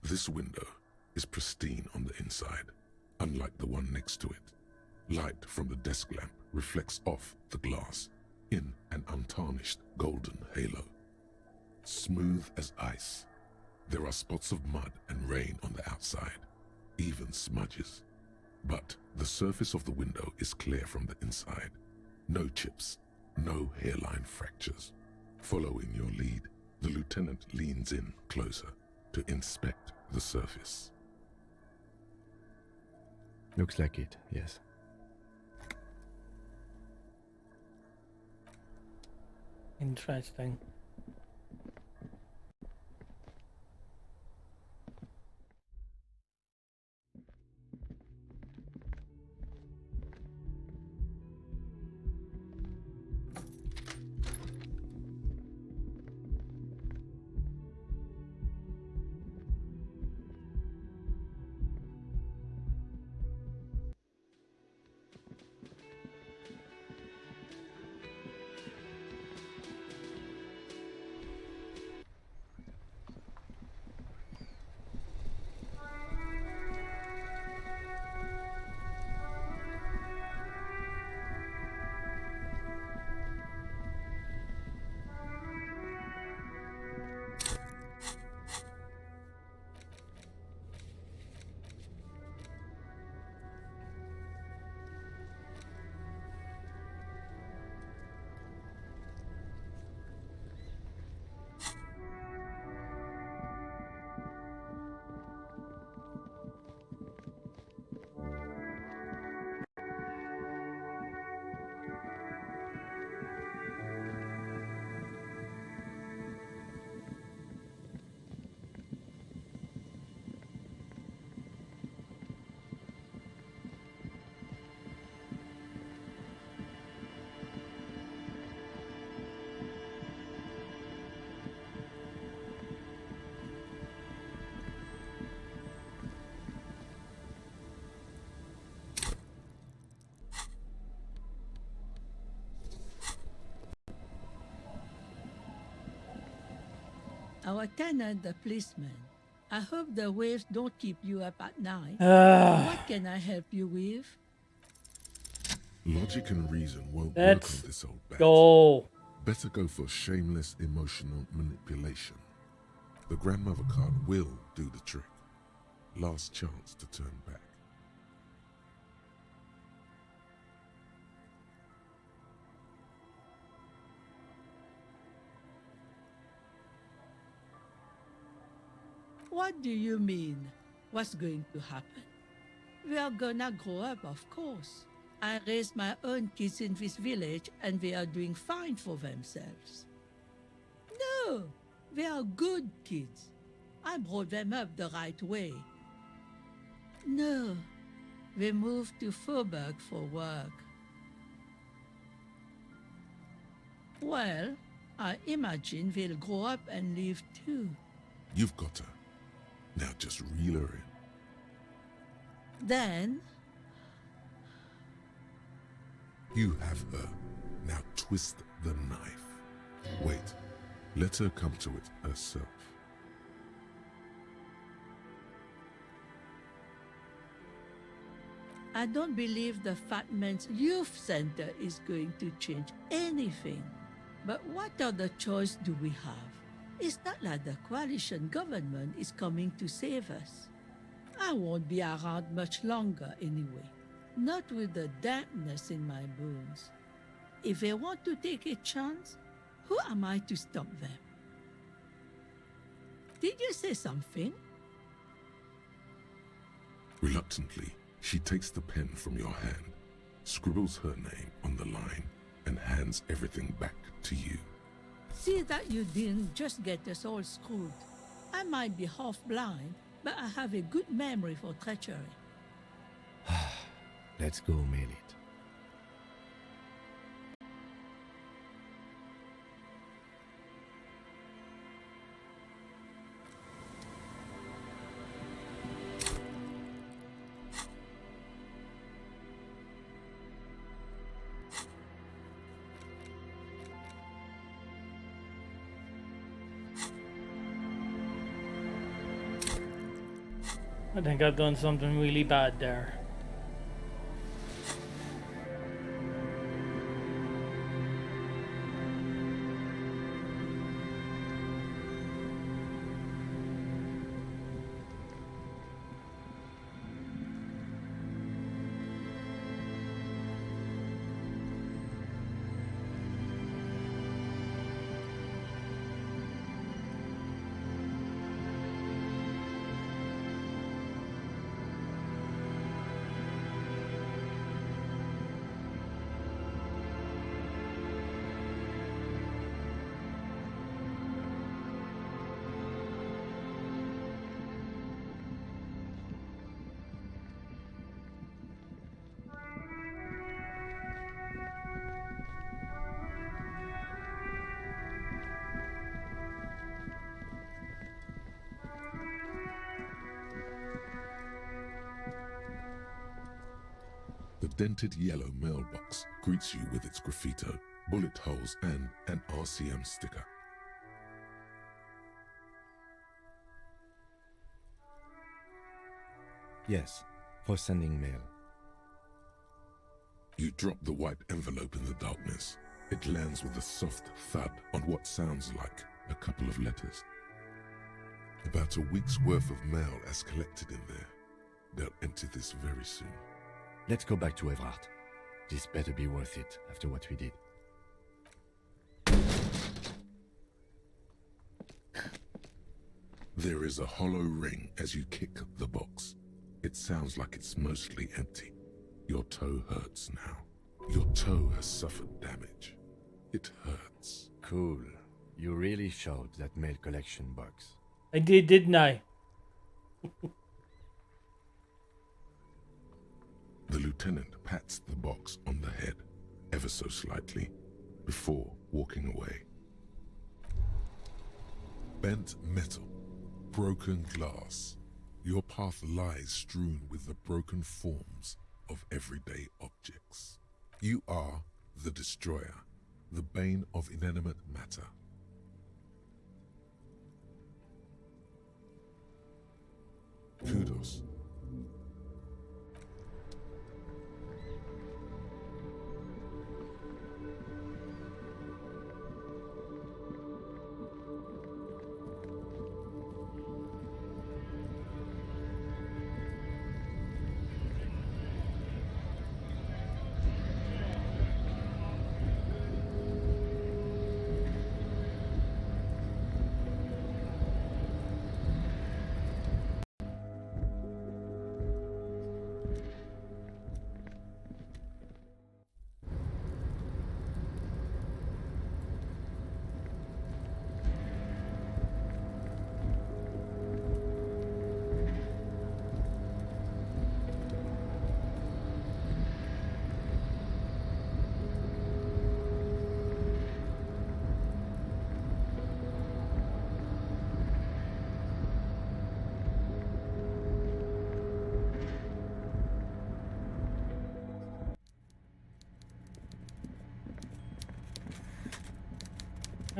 This window is pristine on the inside, unlike the one next to it. Light from the desk lamp reflects off the glass in an untarnished golden halo. Smooth as ice. There are spots of mud and rain on the outside, even smudges. But the surface of the window is clear from the inside. No chips, no hairline fractures. Following your lead, the lieutenant leans in closer to inspect the surface. Looks like it, yes. Interesting. Our tenant, the policeman. I hope the waves don't keep you up at night. What can I help you with? Logic and reason won't work Let's on this old bat. go. Better go for shameless emotional manipulation. The grandmother card will do the trick. Last chance to turn back. What do you mean? What's going to happen? We are gonna grow up, of course. I raised my own kids in this village and they are doing fine for themselves. No, they are good kids. I brought them up the right way. No, they moved to Faubourg for work. Well, I imagine they'll grow up and leave too. You've got her. Now just reel her in. Then, You have her. Now twist the knife. Wait. Let her come to it herself. I don't believe the Fat Man's Youth Center is going to change anything. But what other choice do we have? It's not like the coalition government is coming to save us. I won't be around much longer anyway. Not with the dampness in my bones. If they want to take a chance, who am I to stop them? Did you say something? Reluctantly, she takes the pen from your hand, scribbles her name on the line, and hands everything back to you. See that you didn't just get us all screwed. I might be half blind, but I have a good memory for treachery. Let's go mail it. I think I've done something really bad there. The dented yellow mailbox greets you with its graffito, bullet holes, and an RCM sticker. Yes, for sending mail. You drop the white envelope in the darkness. It lands with a soft thud on what sounds like a couple of letters. About a week's worth of mail as collected in there. They'll empty this very soon. Let's go back to Everard. This better be worth it after what we did. There is a hollow ring as you kick the box. It sounds like it's mostly empty. Your toe hurts now. Your toe has suffered damage. It hurts. Cool. You really showed that mail collection box. I did, didn't I? The lieutenant pats the box on the head, ever so slightly, before walking away. Bent metal, broken glass. Your path lies strewn with the broken forms of everyday objects. You are the destroyer, the bane of inanimate matter.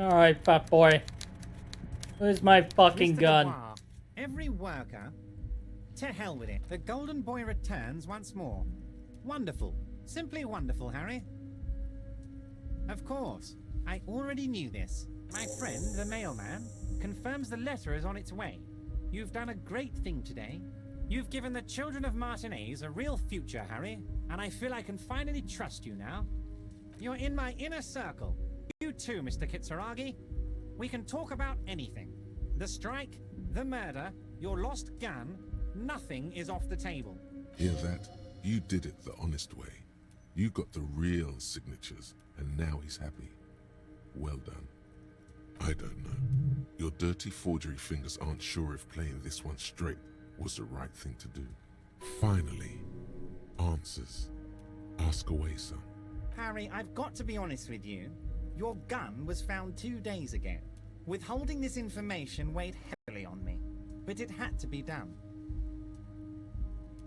Alright, fat boy. Where's my fucking Mr. gun? Dubois, every worker... To hell with it. The golden boy returns once more. Wonderful. Simply wonderful, Harry. Of course. I already knew this. My friend, the mailman, confirms the letter is on its way. You've done a great thing today. You've given the children of Martinez a real future, Harry, and I feel I can finally trust you now. You're in my inner circle. You too, Mr. Kitsuragi. We can talk about anything. The strike, the murder, your lost gun, nothing is off the table. Hear that? You did it the honest way. You got the real signatures, and now he's happy. Well done. I don't know. Your dirty forgery fingers aren't sure if playing this one straight was the right thing to do. Finally, answers. Ask away, son. Harry, I've got to be honest with you. Your gun was found 2 days ago. Withholding this information weighed heavily on me, but it had to be done.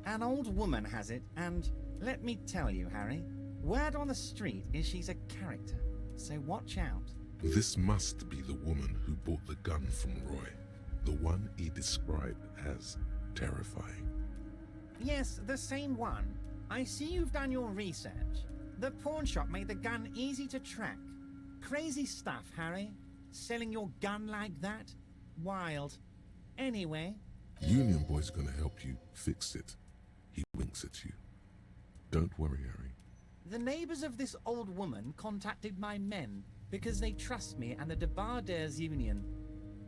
An old woman has it, and let me tell you, Harry, word on the street is she's a character, so watch out. This must be the woman who bought the gun from Roy. The one he described as terrifying. Yes, the same one. I see you've done your research. The pawn shop made the gun easy to track. Crazy stuff, Harry. Selling your gun like that? Wild. Anyway... Union Boy's gonna help you fix it. He winks at you. Don't worry, Harry. The neighbors of this old woman contacted my men because they trust me and the Debardeurs Union.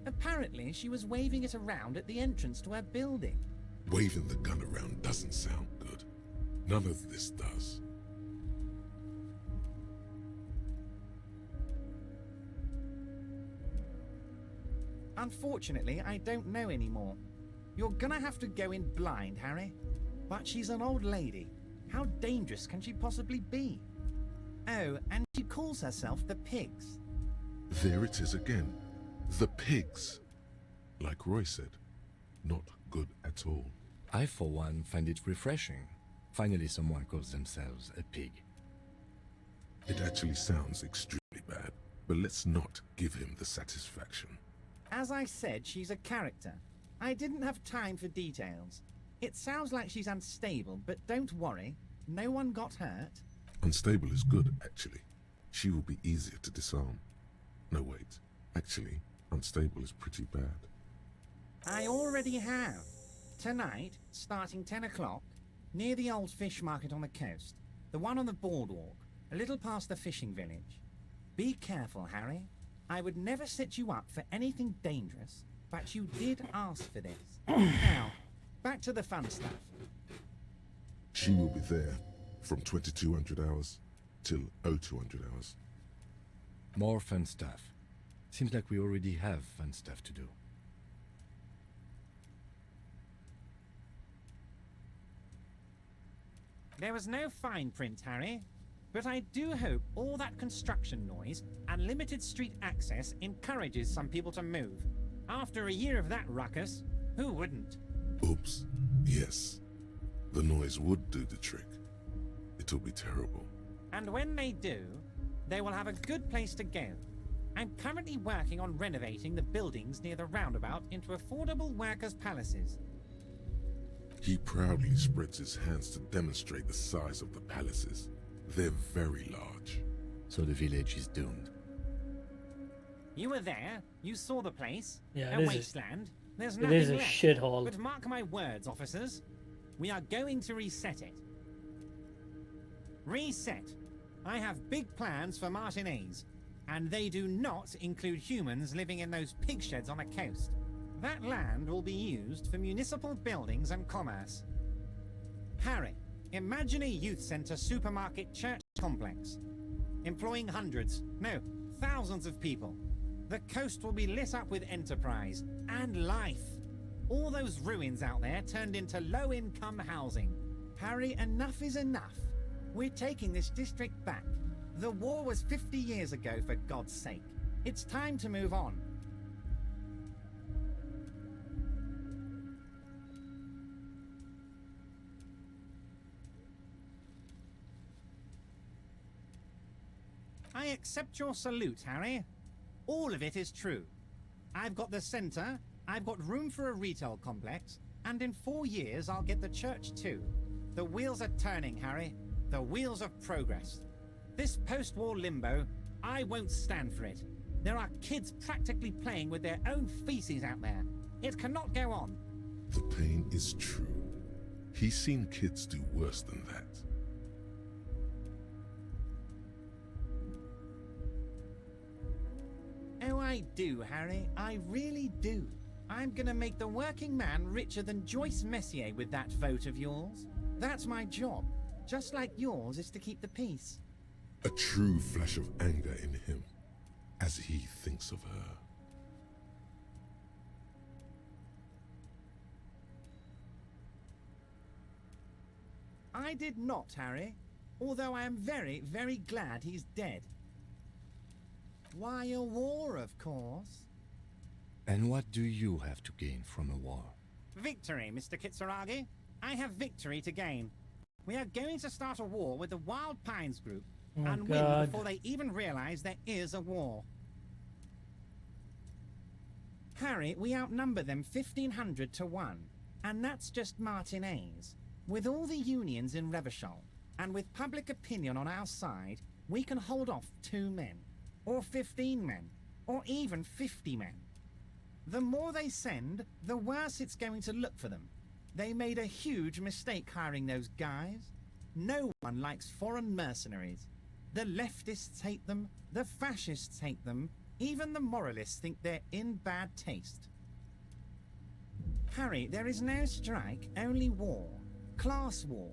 Apparently, she was waving it around at the entrance to her building. Waving the gun around doesn't sound good. None of this does. Unfortunately, I don't know anymore. You're gonna have to go in blind, Harry. But she's an old lady. How dangerous can she possibly be? Oh, and she calls herself the Pigs. There it is again. The pigs. Like Roy said, not good at all. I, for one, find it refreshing. Finally, someone calls themselves a pig. It actually sounds extremely bad, but let's not give him the satisfaction. As I said, she's a character. I didn't have time for details. It sounds like she's unstable, but don't worry. No one got hurt. Unstable is good, actually. She will be easier to disarm. No, wait. Actually, unstable is pretty bad. I already have. Tonight, starting 10 o'clock, near the old fish market on the coast. The one on the boardwalk, a little past the fishing village. Be careful, Harry. I would never set you up for anything dangerous, but you did ask for this. Now, back to the fun stuff. She will be there from 2200 hours till 0200 hours. More fun stuff. Seems like we already have fun stuff to do. There was no fine print, Harry. But I do hope all that construction noise and limited street access encourages some people to move. After a year of that ruckus, who wouldn't? Oops. Yes. The noise would do the trick. It'll be terrible. And when they do, they will have a good place to go. I'm currently working on renovating the buildings near the roundabout into affordable workers' palaces. He proudly spreads his hands to demonstrate the size of the palaces. They're very large. So the village is doomed. You were there. You saw the place. Yeah, a wasteland. There's it nothing is a left. shithole. But mark my words, officers. We are going to reset it. Reset. I have big plans for Martinez. And they do not include humans living in those pig sheds on the coast. That land will be used for municipal buildings and commerce. Harry, imagine a youth centre supermarket church complex. Employing hundreds, no, thousands of people. The coast will be lit up with enterprise and life. All those ruins out there turned into low-income housing. Harry, enough is enough. We're taking this district back. The war was 50 years ago, for God's sake. It's time to move on. I accept your salute, Harry. All of it is true. I've got the center, I've got room for a retail complex, and in 4 years I'll get the church too. The wheels are turning, Harry. The wheels of progress. This post-war limbo, I won't stand for it. There are kids practically playing with their own feces out there. It cannot go on. The pain is true. He's seen kids do worse than that. Oh, I do, Harry. I really do. I'm gonna make the working man richer than Joyce Messier with that vote of yours. That's my job. Just like yours is to keep the peace. A true flash of anger in him as he thinks of her. I did not, Harry. Although I am very, very glad he's dead. Why, a war, of course. And what do you have to gain from a war? Victory, Mr. Kitsuragi. I have victory to gain. We are going to start a war with the Wild Pines group and win before they even realize there is a war. Harry, we outnumber them 1,500 to 1, and that's just Martinez. With all the unions in Revachol, and with public opinion on our side, we can hold off 2 men, or 15 men, or even 50 men. The more they send, the worse it's going to look for them. They made a huge mistake hiring those guys. No one likes foreign mercenaries. The leftists hate them, the fascists hate them, even the moralists think they're in bad taste. Harry, there is no strike, only war. Class war.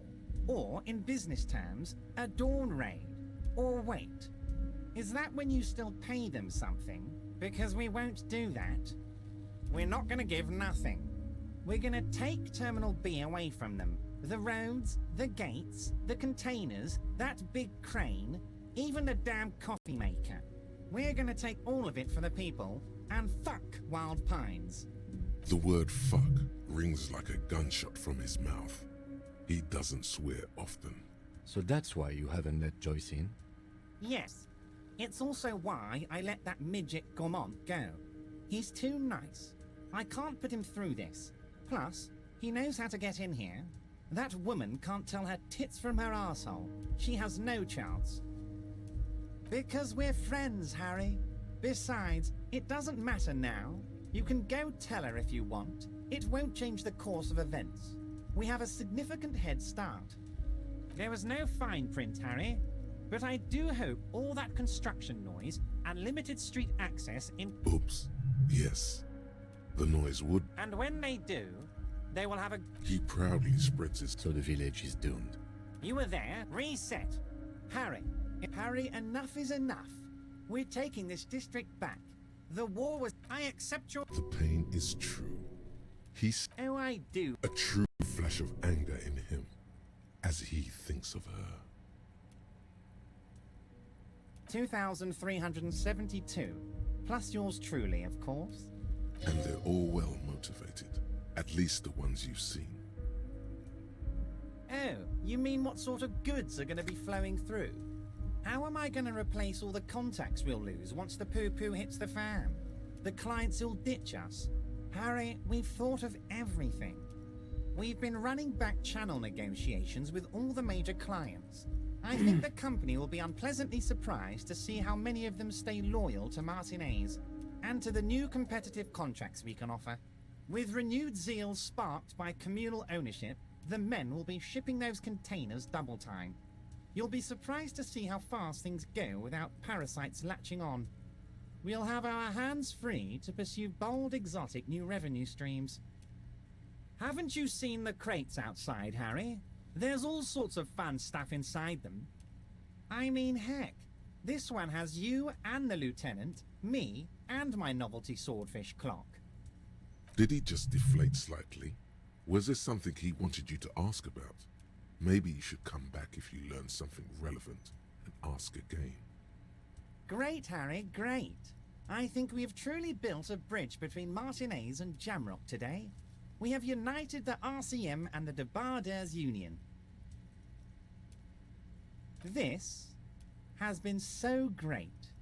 Or, in business terms, a dawn raid. Or wait. Is that when you still pay them something? Because we won't do that. We're not going to give nothing. We're going to take Terminal B away from them. The roads, the gates, the containers, that big crane, even the damn coffee maker. We're going to take all of it for the people, and fuck Wild Pines. The word fuck rings like a gunshot from his mouth. He doesn't swear often. So that's why you haven't let Joyce in? Yes. It's also why I let that midget Gaumont go. He's too nice. I can't put him through this. Plus, he knows how to get in here. That woman can't tell her tits from her arsehole. She has no chance. Because we're friends, Harry. Besides, it doesn't matter now. You can go tell her if you want. It won't change the course of events. We have a significant head start. There was no fine print, Harry. But I do hope all that construction noise and limited street access in... Oops. Yes. The noise would... And when they do, they will have a... He proudly spreads his... So the village is doomed. You were there. Reset. Harry. Harry, enough is enough. We're taking this district back. The war was... I accept your... The pain is true. He's... Oh, I do. A true flash of anger in him as he thinks of her. 2,372. Plus yours truly, of course. And they're all well motivated. At least the ones you've seen. Oh, you mean what sort of goods are going to be flowing through? How am I going to replace all the contacts we'll lose once the poo-poo hits the fan? The clients will ditch us. Harry, we've thought of everything. We've been running back channel negotiations with all the major clients. I think the company will be unpleasantly surprised to see how many of them stay loyal to Martinez and to the new competitive contracts we can offer. With renewed zeal sparked by communal ownership, the men will be shipping those containers double time. You'll be surprised to see how fast things go without parasites latching on. We'll have our hands free to pursue bold, exotic new revenue streams. Haven't you seen the crates outside, Harry? There's all sorts of fun stuff inside them. I mean, heck, this one has you and the lieutenant, me, and my novelty swordfish clock. Did he just deflate slightly? Was there something he wanted you to ask about? Maybe you should come back if you learn something relevant and ask again. Great, Harry, great. I think we have truly built a bridge between Martinez and Jamrock today. We have united the RCM and the Debarders Union. This has been so great.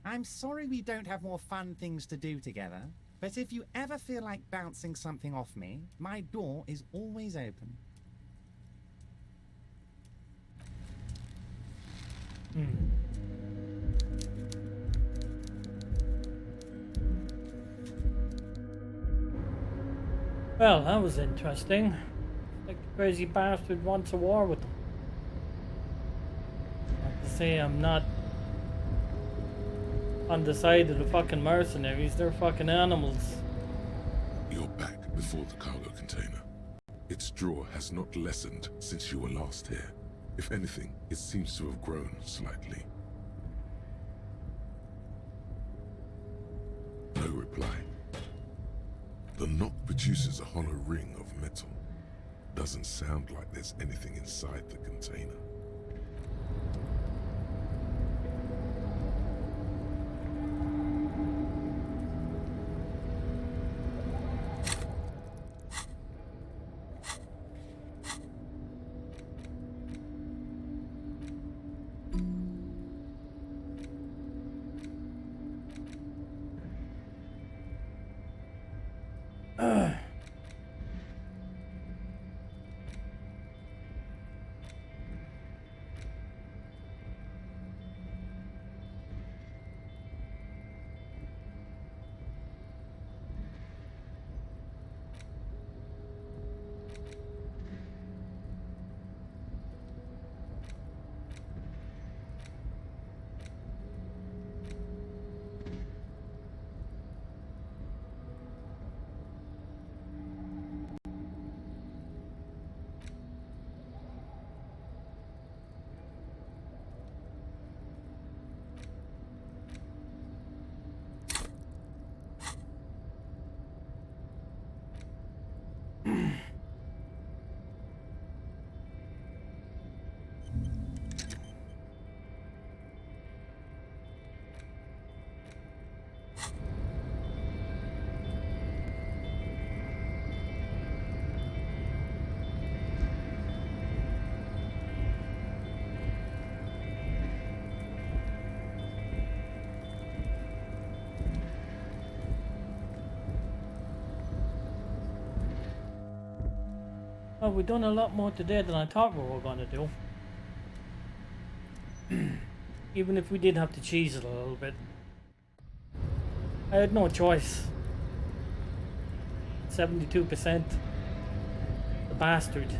I'm sorry we don't have more fun things to do together, but if you ever feel like bouncing something off me, my door is always open. Well, that was interesting. Like the crazy bastard wants a war with them. Not to say I'm not on the side of the fucking mercenaries. They're fucking animals. You're back before the cargo container. Its draw has not lessened since you were last here. If anything, it seems to have grown slightly. No reply. The knock produces a hollow ring of metal. Doesn't sound like there's anything inside the container. Well, we've done a lot more today than I thought we were going to do. Even if we did have to cheese it a little bit. I had no choice. 72%. The bastard.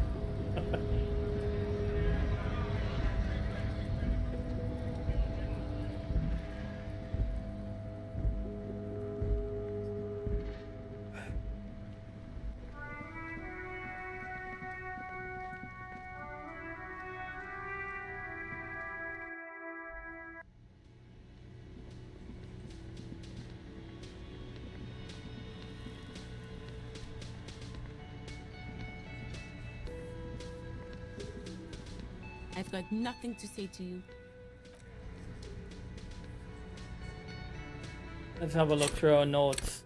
I've got nothing to say to you. Let's have a look through our notes.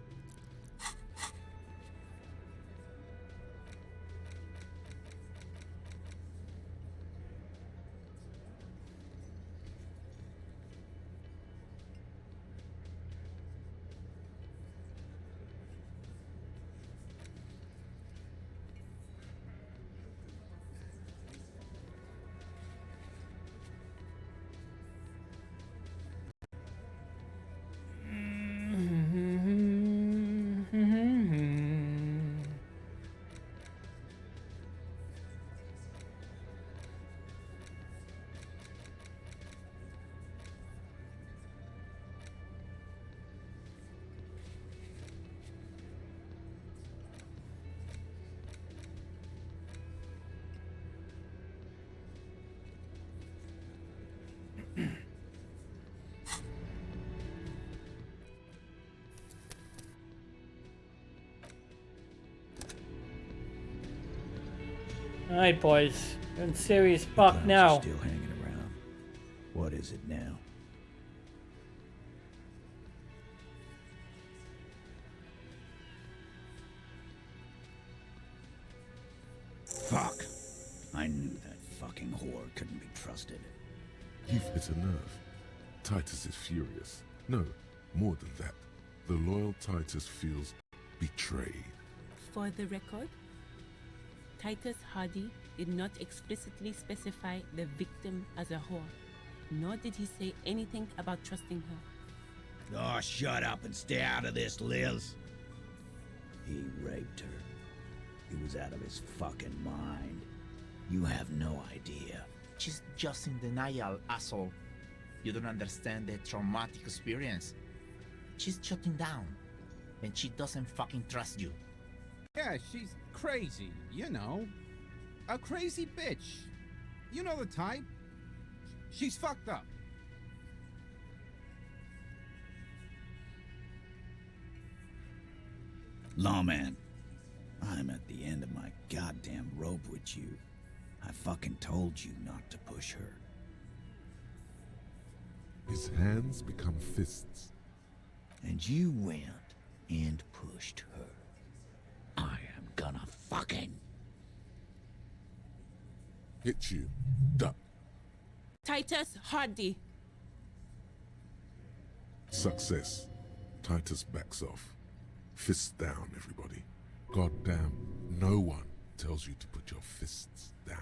Alright, boys. You're in serious fuck now. Still hanging around. What is it now? Fuck. I knew that fucking whore couldn't be trusted. You've hit a nerve. Titus is furious. No, more than that. The loyal Titus feels betrayed. For the record, Titus Hardy did not explicitly specify the victim as a whore, nor did he say anything about trusting her. Oh, shut up and stay out of this, Liz. He raped her. He was out of his fucking mind. You have no idea. She's just in denial, asshole. You don't understand the traumatic experience. She's shutting down, and she doesn't fucking trust you. Yeah, she's crazy, you know. A crazy bitch. You know the type. She's fucked up. Lawman, I'm at the end of my goddamn rope with you. I fucking told you not to push her. His hands become fists. And you went and pushed her. I am gonna fucking... Hit you. Duck. Titus Hardy. Success. Titus backs off. Fists down, everybody. Goddamn, no one tells you to put your fists down.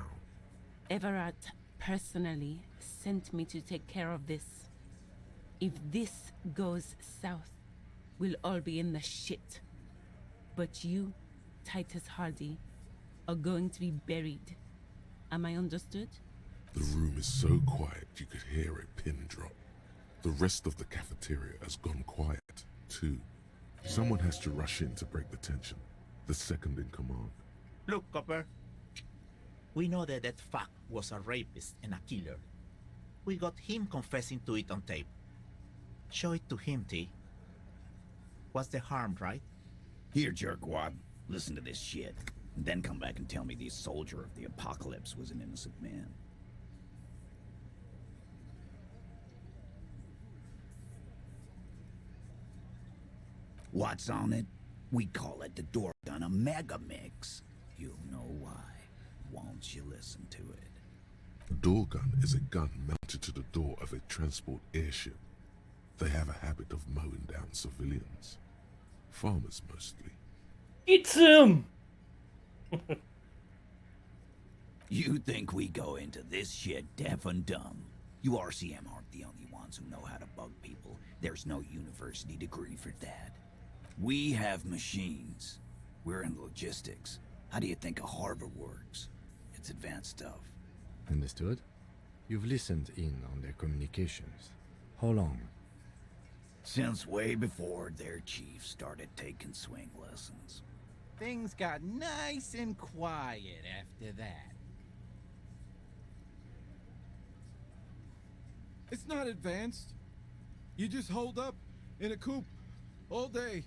Everett personally sent me to take care of this. If this goes south, we'll all be in the shit. But you, Titus Hardy, are going to be buried. Am I understood? The room is so quiet you could hear a pin drop. The rest of the cafeteria has gone quiet, too. Someone has to rush in to break the tension. The second in command. Look, Copper. We know that that fuck was a rapist and a killer. We got him confessing to it on tape. Show it to him, T. What's the harm, right? Here, jerkwad. Listen to this shit. And then come back and tell me the soldier of the apocalypse was an innocent man. What's on it? We call it the door gun, a mega mix. You'll know why. Won't you listen to it? A door gun is a gun mounted to the door of a transport airship. They have a habit of mowing down civilians. Farmers mostly. It's him! You think we go into this shit deaf and dumb? You RCM aren't the only ones who know how to bug people. There's no university degree for that. We have machines. We're in logistics. How do you think a harbor works? It's advanced stuff. Understood? You've listened in on their communications. How long? Since way before their chief started taking swing lessons. Things got nice and quiet after that. It's not advanced. You just hold up in a coop all day,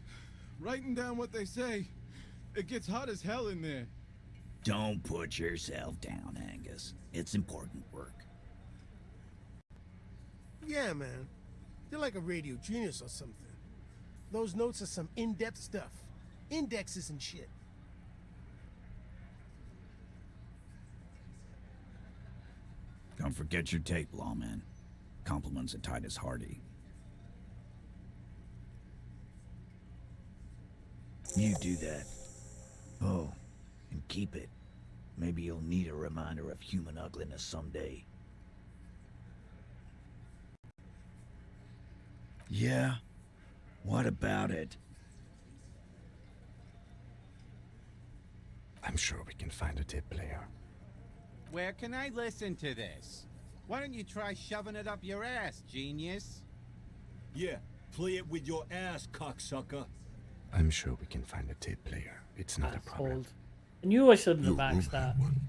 writing down what they say. It gets hot as hell in there. Don't put yourself down, Angus. It's important work. Yeah, man. You're like a radio genius or something. Those notes are some in-depth stuff. Indexes and shit. Don't forget your tape, lawman. Compliments of Titus Hardy. You do that. Oh, and keep it. Maybe you'll need a reminder of human ugliness someday. Yeah? What about it? I'm sure we can find a tape player. Where can I listen to this? Why don't you try shoving it up your ass, genius? Yeah, play it with your ass, cocksucker. I'm sure we can find a tape player. It's not a problem. Old. I knew I shouldn't have Your room axed that. had one.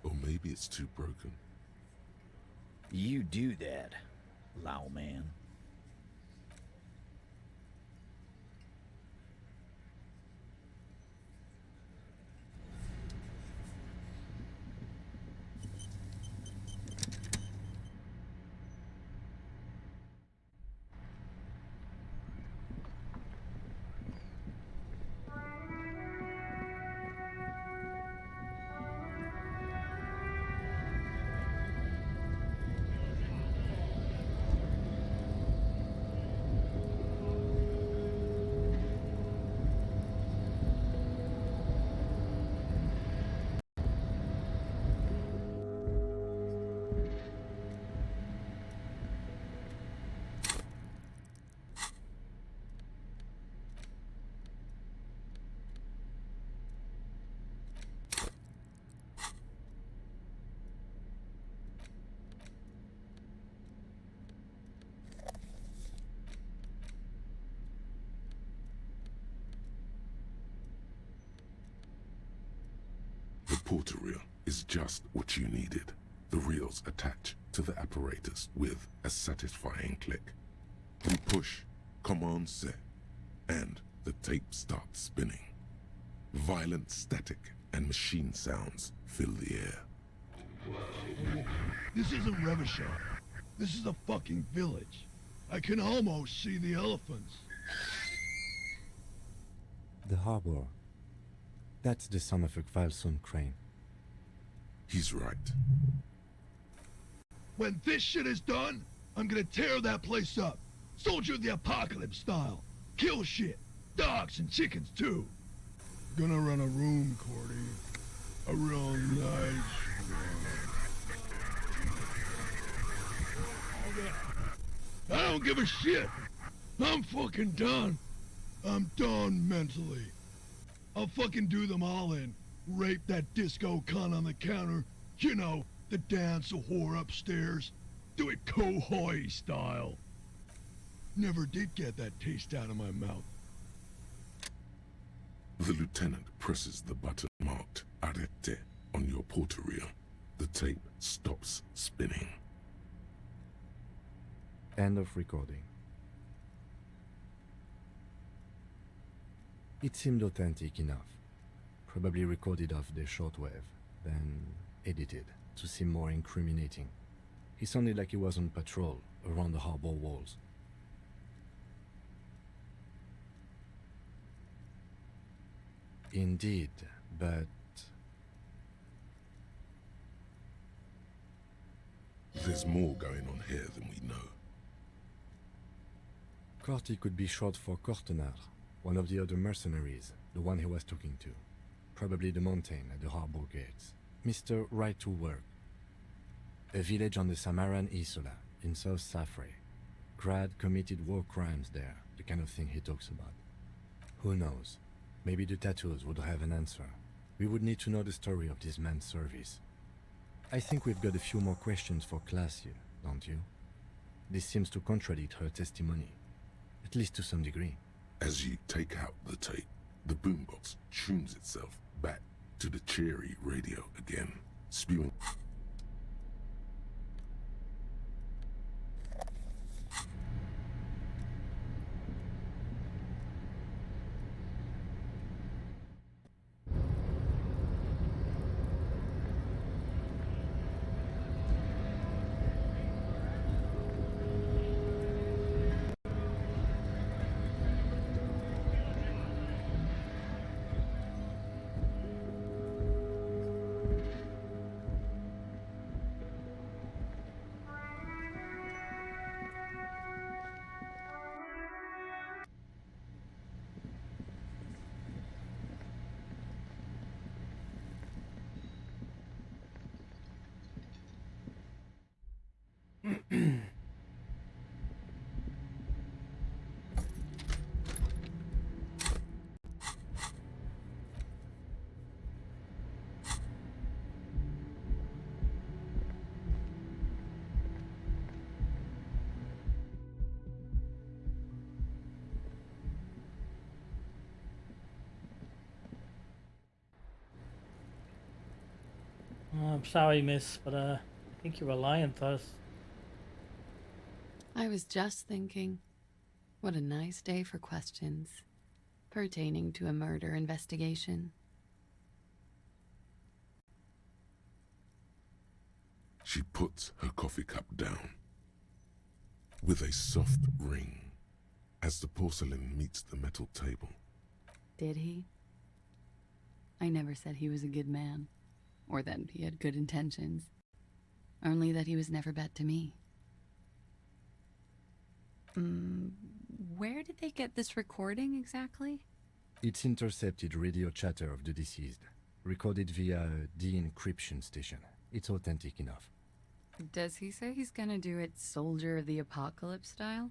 Or maybe it's too broken. You do that, low man. porter reel is just what you needed. The reels attach to the apparatus with a satisfying click. You push, command set, and the tape starts spinning. Violent static and machine sounds fill the air. This isn't Revachol. This is a fucking village. I can almost see the elephants. The harbor. That's the son of a Kvalson crane. He's right. When this shit is done, I'm gonna tear that place up. Soldier of the Apocalypse style. Kill shit. Dogs and chickens too. Gonna run a room, Cordy. A real nice room. I don't give a shit. I'm fucking done. I'm done mentally. I'll fucking do them all in. Rape that disco cunt on the counter. You know, the dance a whore upstairs. Do it Kohoi style. Never did get that taste out of my mouth. The lieutenant presses the button marked Arrête on your porter reel. The tape stops spinning. End of recording. It seemed authentic enough. Probably recorded off the shortwave, then edited to seem more incriminating. He sounded like he was on patrol around the harbor walls. Indeed, but... There's more going on here than we know. Corty could be short for Cortenard, one of the other mercenaries, the one he was talking to. Probably the mountain at the harbor gates. Mr. Right to Work. A village on the Samaran Isola, in South Safre. Grad committed war crimes there, the kind of thing he talks about. Who knows? Maybe the tattoos would have an answer. We would need to know the story of this man's service. I think we've got a few more questions for class here, don't you? This seems to contradict her testimony, at least to some degree. As you take out the tape, the boombox tunes itself back to the cheery radio again, spewing... I'm sorry, miss, but I think you were lying to us. I was just thinking, what a nice day for questions pertaining to a murder investigation. She puts her coffee cup down with a soft ring as the porcelain meets the metal table. Did he? I never said he was a good man, or that he had good intentions, only that he was never bad to me. Where did they get this recording exactly? It's intercepted radio chatter of the deceased, recorded via a de-encryption station. It's authentic enough. Does he say he's gonna do it Soldier of the Apocalypse style?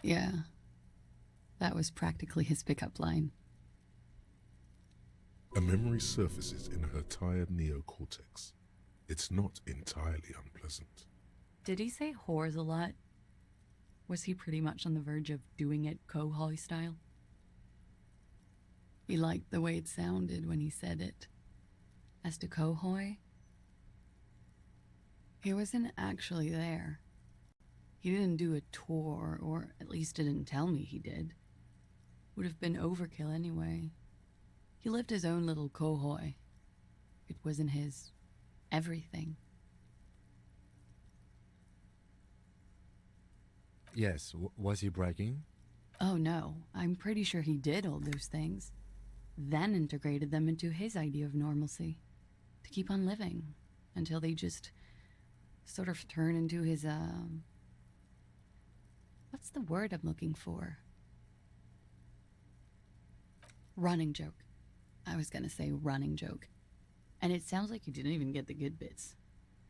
Yeah. That was practically his pickup line. A memory surfaces in her tired neocortex. It's not entirely unpleasant. Did he say whores a lot? Was he pretty much on the verge of doing it Kohoi style? He liked the way it sounded when he said it. As to Kohoi, he wasn't actually there. He didn't do a tour, or at least didn't tell me he did. Would have been overkill anyway. He lived his own little Kohoi. It wasn't his everything. Yes, was he bragging? Oh no, I'm pretty sure he did all those things, then integrated them into his idea of normalcy, to keep on living, until they just sort of turn into his, what's the word I'm looking for? Running joke. I was gonna say running joke. And it sounds like you didn't even get the good bits.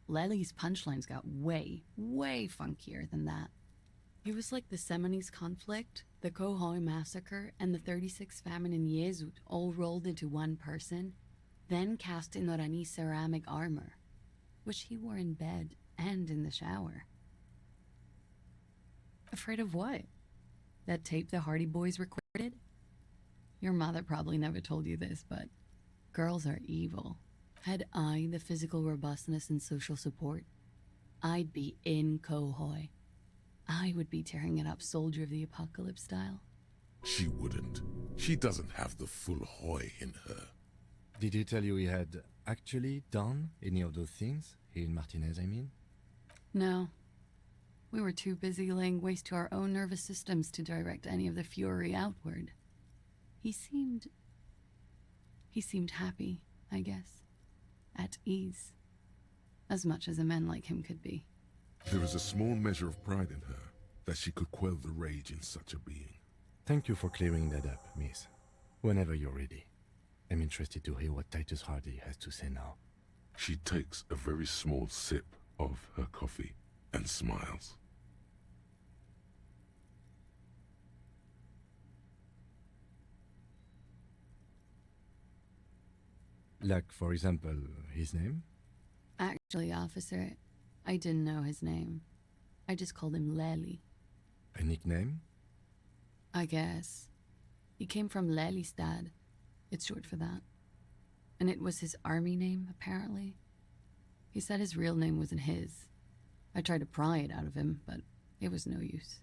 Lely's punchlines got way, way funkier than that. He was like the Seminoles conflict, the Kohoi massacre, and the 36 famine in Yezut all rolled into one person, then cast in Orani's ceramic armor, which he wore in bed and in the shower. Afraid of what? That tape the Hardy Boys recorded? Your mother probably never told you this, but girls are evil. Had I the physical robustness and social support, I'd be in Kohoi. I would be tearing it up Soldier of the Apocalypse style. She wouldn't. She doesn't have the full Hoi in her. Did he tell you he had actually done any of those things? He and Martinez, I mean? No. We were too busy laying waste to our own nervous systems to direct any of the fury outward. He seemed happy, I guess. At ease. As much as a man like him could be. There is a small measure of pride in her, that she could quell the rage in such a being. Thank you for clearing that up, miss. Whenever you're ready. I'm interested to hear what Titus Hardy has to say now. She takes a very small sip of her coffee and smiles. Like, for example, his name? Actually, officer, I didn't know his name. I just called him Lely. A nickname? I guess. He came from Lelystad. It's short for that. And it was his army name, apparently. He said his real name wasn't his. I tried to pry it out of him, but it was no use.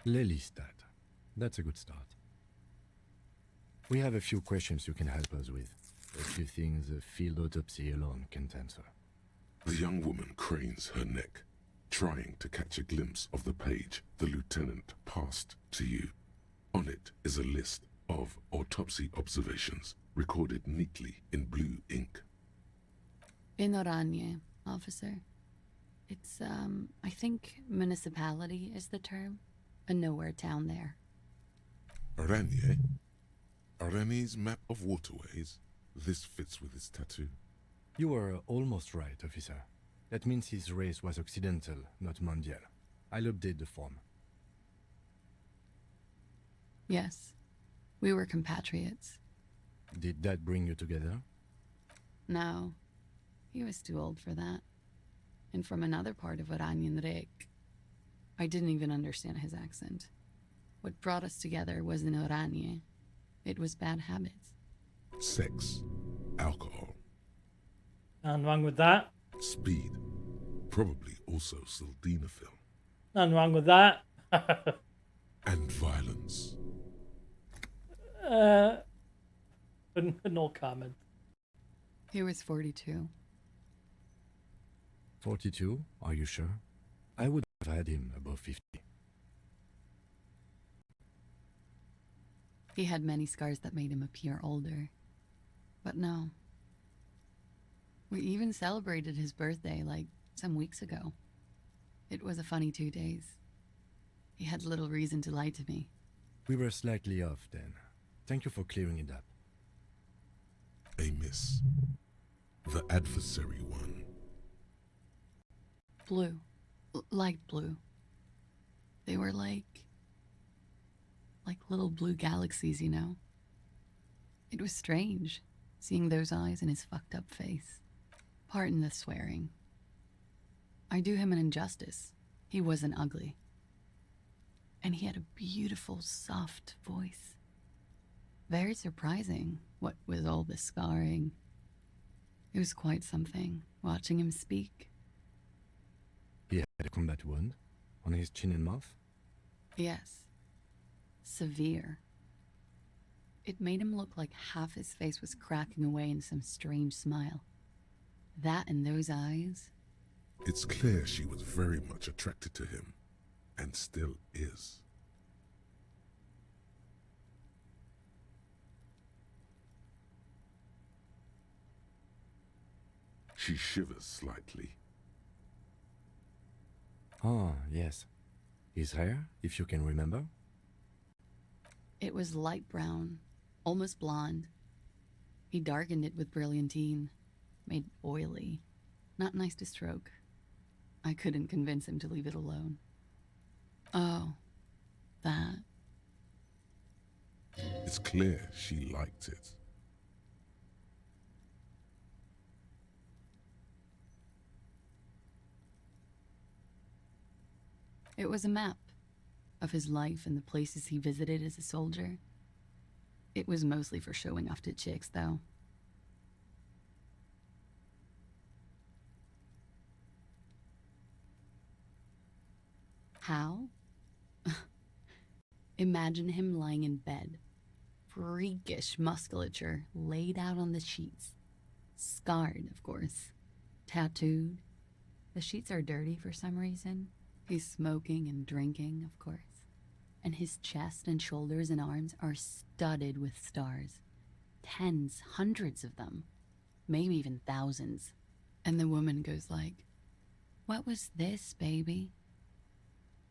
Lelystad. That's a good start. We have a few questions you can help us with. A few things a field autopsy alone can't answer. The young woman cranes her neck, trying to catch a glimpse of the page the lieutenant passed to you. On it is a list of autopsy observations recorded neatly in blue ink. In Oranje, officer. It's, I think municipality is the term. A nowhere town there. Oranje? Oranje's map of waterways? This fits with his tattoo. You were almost right, officer. That means his race was Occidental, not Mondial. I'll update the form. Yes. We were compatriots. Did that bring you together? No. He was too old for that. And from another part of Oranjenrijk. I didn't even understand his accent. What brought us together wasn't Oranje. It was bad habits. Sex. Alcohol. Nothing wrong with that. Speed. Probably also sildenafil. Nothing wrong with that. And violence. No comment. He was 42. 42? Are you sure? I would have had him above 50. He had many scars that made him appear older. But no. We even celebrated his birthday, like, some weeks ago. It was a funny 2 days. He had little reason to lie to me. We were slightly off then. Thank you for clearing it up. A miss. The adversary one. Blue. Light blue. They were like little blue galaxies, you know? It was strange, seeing those eyes in his fucked up face. Pardon the swearing. I do him an injustice. He wasn't ugly. And he had a beautiful, soft voice. Very surprising, what with all the scarring. It was quite something, watching him speak. He had a combat wound on his chin and mouth? Yes. Severe. It made him look like half his face was cracking away in some strange smile. That and those eyes. It's clear she was very much attracted to him, and still is. She shivers slightly. Ah, yes. His hair, if you can remember? It was light brown, almost blonde. He darkened it with brilliantine, made oily. Not nice to stroke. I couldn't convince him to leave it alone. Oh, that. It's clear she liked it. It was a map of his life and the places he visited as a soldier. It was mostly for showing off to chicks, though. How? Imagine him lying in bed, freakish musculature laid out on the sheets. Scarred, of course. Tattooed. The sheets are dirty for some reason. He's smoking and drinking, of course. And his chest and shoulders and arms are studded with stars. Tens, hundreds of them. Maybe even thousands. And the woman goes like, "What was this, baby?"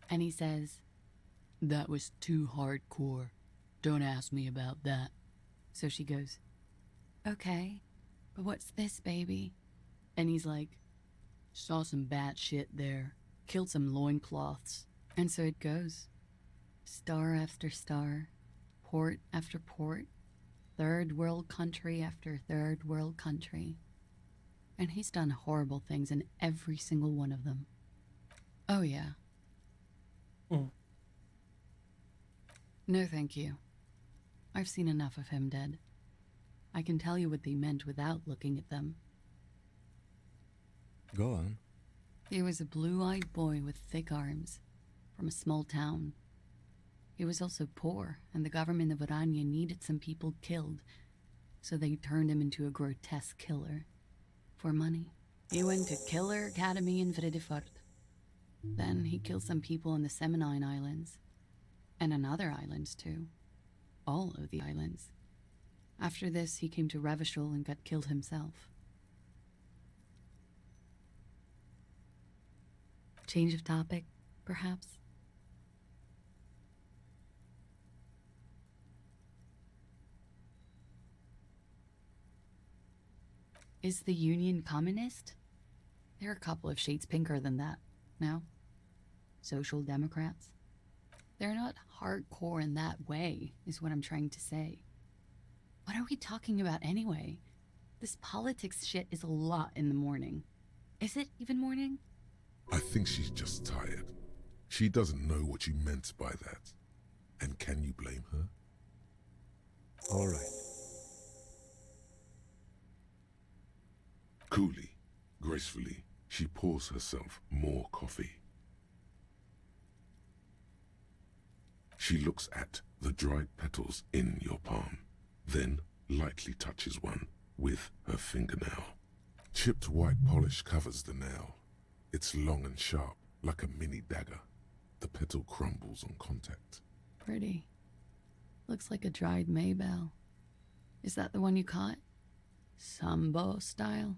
And he says, "That was too hardcore. Don't ask me about that." So she goes, "Okay, but what's this, baby?" And he's like, "Saw some bat shit there. Killed some loincloths." And so it goes. Star after star, port after port, third world country after third world country. And he's done horrible things in every single one of them. Oh yeah. No thank you. I've seen enough of him dead. I can tell you what they meant without looking at them. Go on. He was a blue-eyed boy with thick arms, from a small town. He was also poor, and the government of Orania needed some people killed, so they turned him into a grotesque killer. For money. He went to Killer Academy in Vredefort. Then he killed some people on the Semenine Islands. And on other islands, too. All of the islands. After this, he came to Revachol and got killed himself. Change of topic, perhaps? Is the Union communist? They're a couple of shades pinker than that, no? Social Democrats? They're not hardcore in that way, is what I'm trying to say. What are we talking about anyway? This politics shit is a lot in the morning. Is it even morning? I think she's just tired. She doesn't know what you meant by that. And can you blame her? All right. Coolly, gracefully, she pours herself more coffee. She looks at the dried petals in your palm, then lightly touches one with her fingernail. Chipped white polish covers the nail. It's long and sharp, like a mini dagger. The petal crumbles on contact. Pretty. Looks like a dried maybell. Is that the one you caught? Sambo style?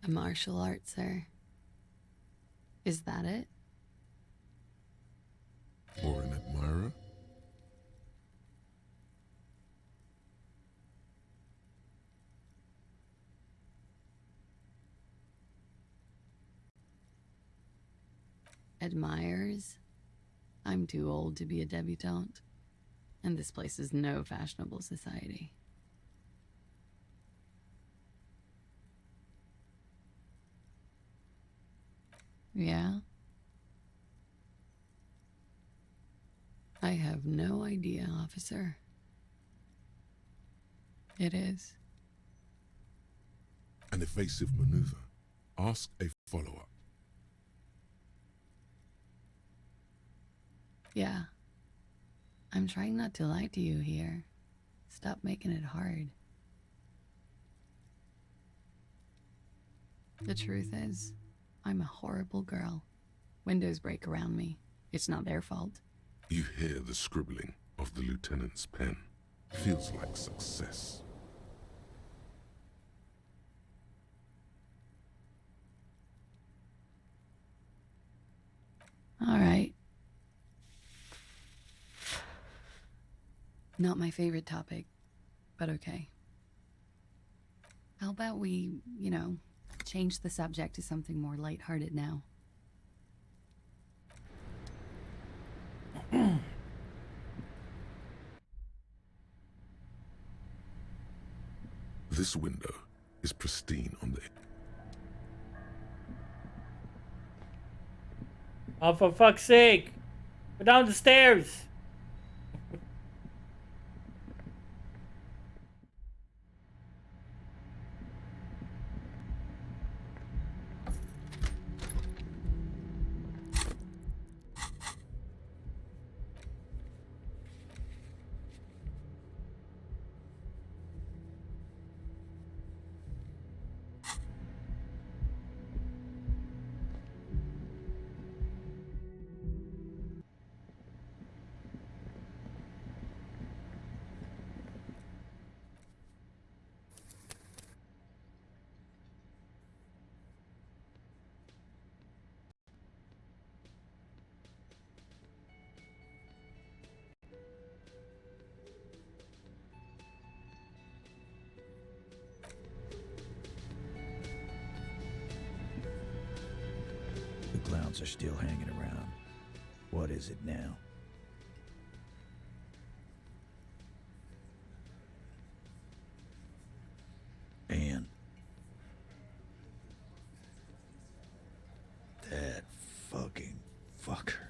A martial art, sir. Is that it? Or an admirer? Admires? I'm too old to be a debutante. And this place is no fashionable society. Yeah? I have no idea, officer. It is. An evasive maneuver. Ask a follow-up. Yeah. I'm trying not to lie to you here. Stop making it hard. The truth is, I'm a horrible girl. Windows break around me. It's not their fault. You hear the scribbling of the lieutenant's pen. Feels like success. All right. Not my favorite topic, but okay. How about we, change the subject to something more lighthearted now? This window is pristine on the... Oh, for fuck's sake! Go down the stairs! The clowns are still hanging around. What is it now? And that fucking fucker.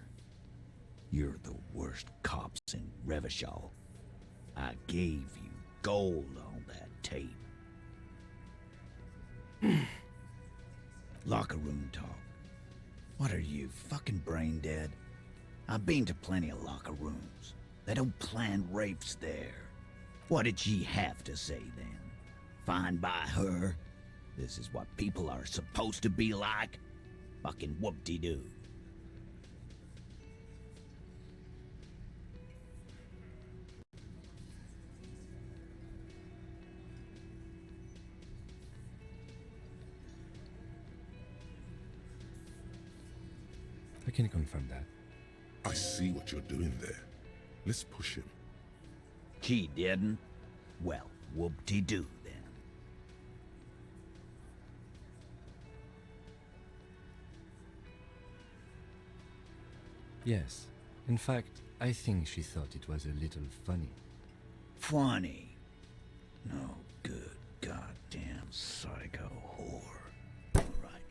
You're the worst cops in Revachol. I gave you gold on that tape. Locker room talk. What are you, fucking brain dead? I've been to plenty of locker rooms. They don't plan rapes there. What did she have to say then? Fine by her? This is what people are supposed to be like? Fucking whoop-de-doo. I can confirm that. I see what you're doing there. Let's push him. She didn't? Well, whoop-de-doo then. Yes. In fact, I think she thought it was a little funny. Funny? No good goddamn psycho whore. Right.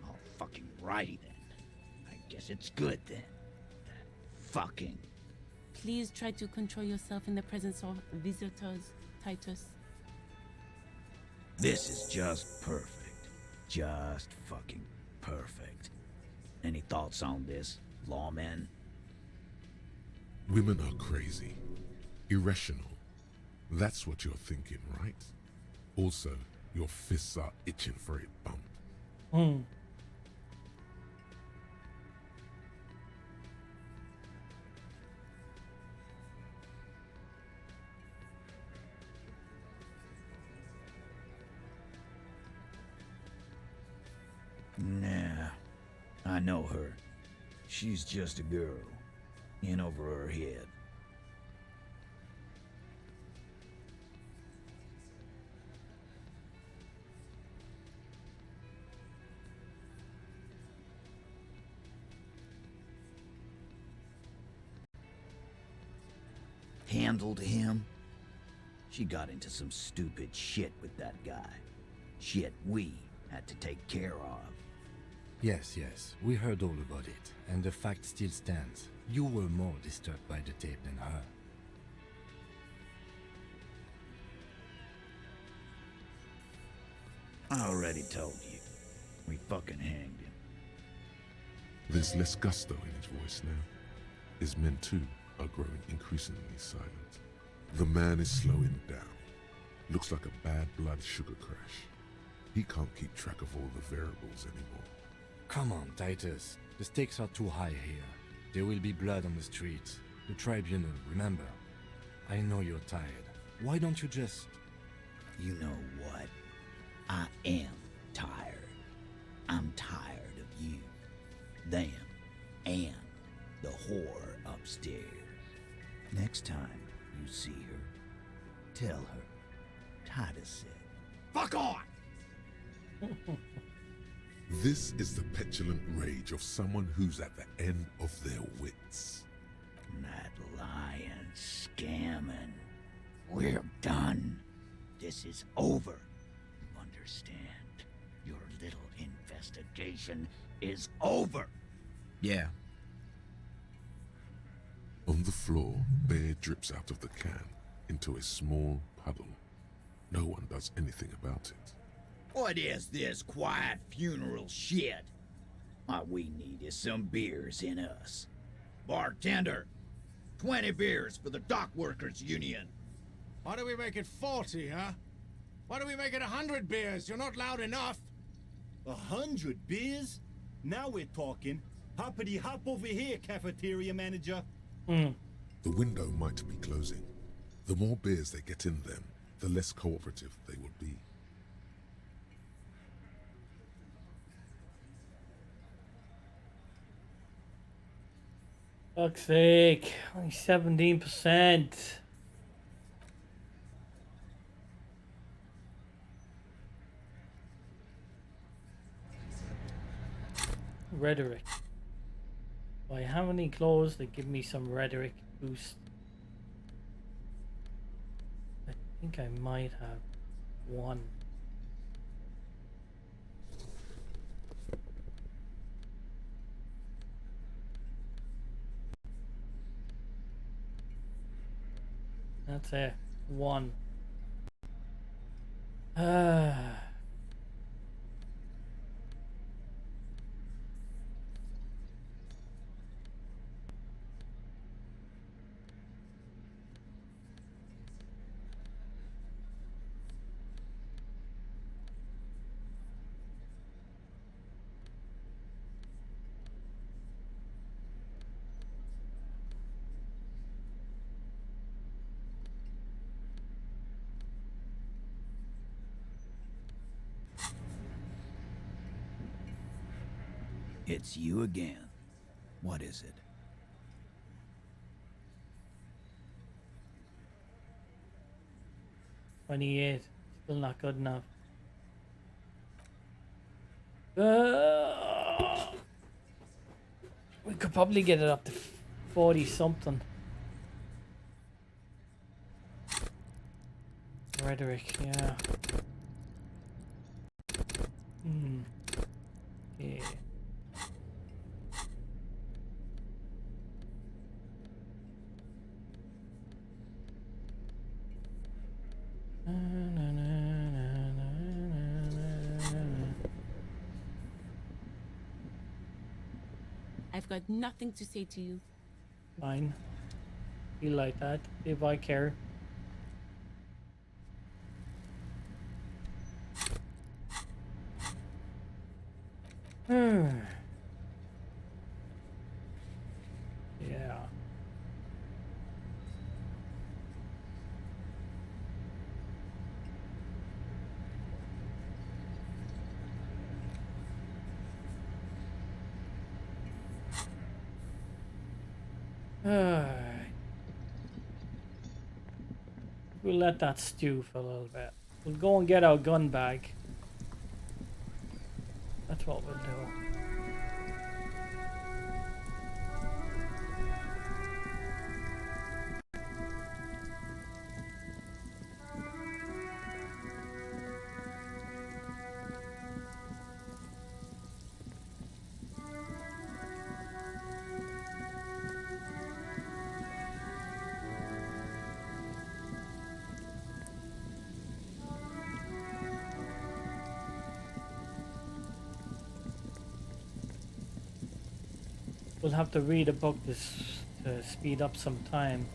All fucking righty then. I guess it's good then. That fucking... Please try to control yourself in the presence of visitors, Titus. This is just perfect. Just fucking perfect. Any thoughts on this, lawmen? Women are crazy. Irrational. That's what you're thinking, right? Also, your fists are itching for it bumped. Nah, I know her. She's just a girl. In over her head. Handled him? She got into some stupid shit with that guy. Shit we had to take care of. Yes, we heard all about it, and the fact still stands. You were more disturbed by the tape than her. I already told you. We fucking hanged him. There's less gusto in his voice now. His men too are growing increasingly silent. The man is slowing down. Looks like a bad blood sugar crash. He can't keep track of all the variables anymore. Come on, Titus. The stakes are too high here. There will be blood on the streets. The tribunal, remember. I know you're tired. Why don't you just... You know what? I am tired. I'm tired of you, them, and the whore upstairs. Next time you see her, tell her Titus said, "Fuck off!" This is the petulant rage of someone who's at the end of their wits. That lying, scamming. We're done. This is over. You understand? Your little investigation is over. Yeah. On the floor, beer drips out of the can into a small puddle. No one does anything about it. What is this quiet funeral shit? All we need is some beers in us. Bartender, 20 beers for the Dock Workers Union. Why do we make it 40, huh? Why do we make it 100 beers? You're not loud enough. 100 beers? Now we're talking. Hoppity hop over here, cafeteria manager. The window might be closing. The more beers they get in them, the less cooperative they will be. Fuck's sake, only 17%. Rhetoric. If I have any clothes that give me some rhetoric boost, I think I might have one. That's it. One. It's you again. What is it? 28. Still not good enough. We could probably get it up to 40 something. Rhetoric, yeah. Yeah. I've got nothing to say to you. Fine. You like that? If I care. Yeah. We'll let that stew for a little bit. We'll go and get our gun bag. That's what we'll do. We'll have to read a book to speed up some time.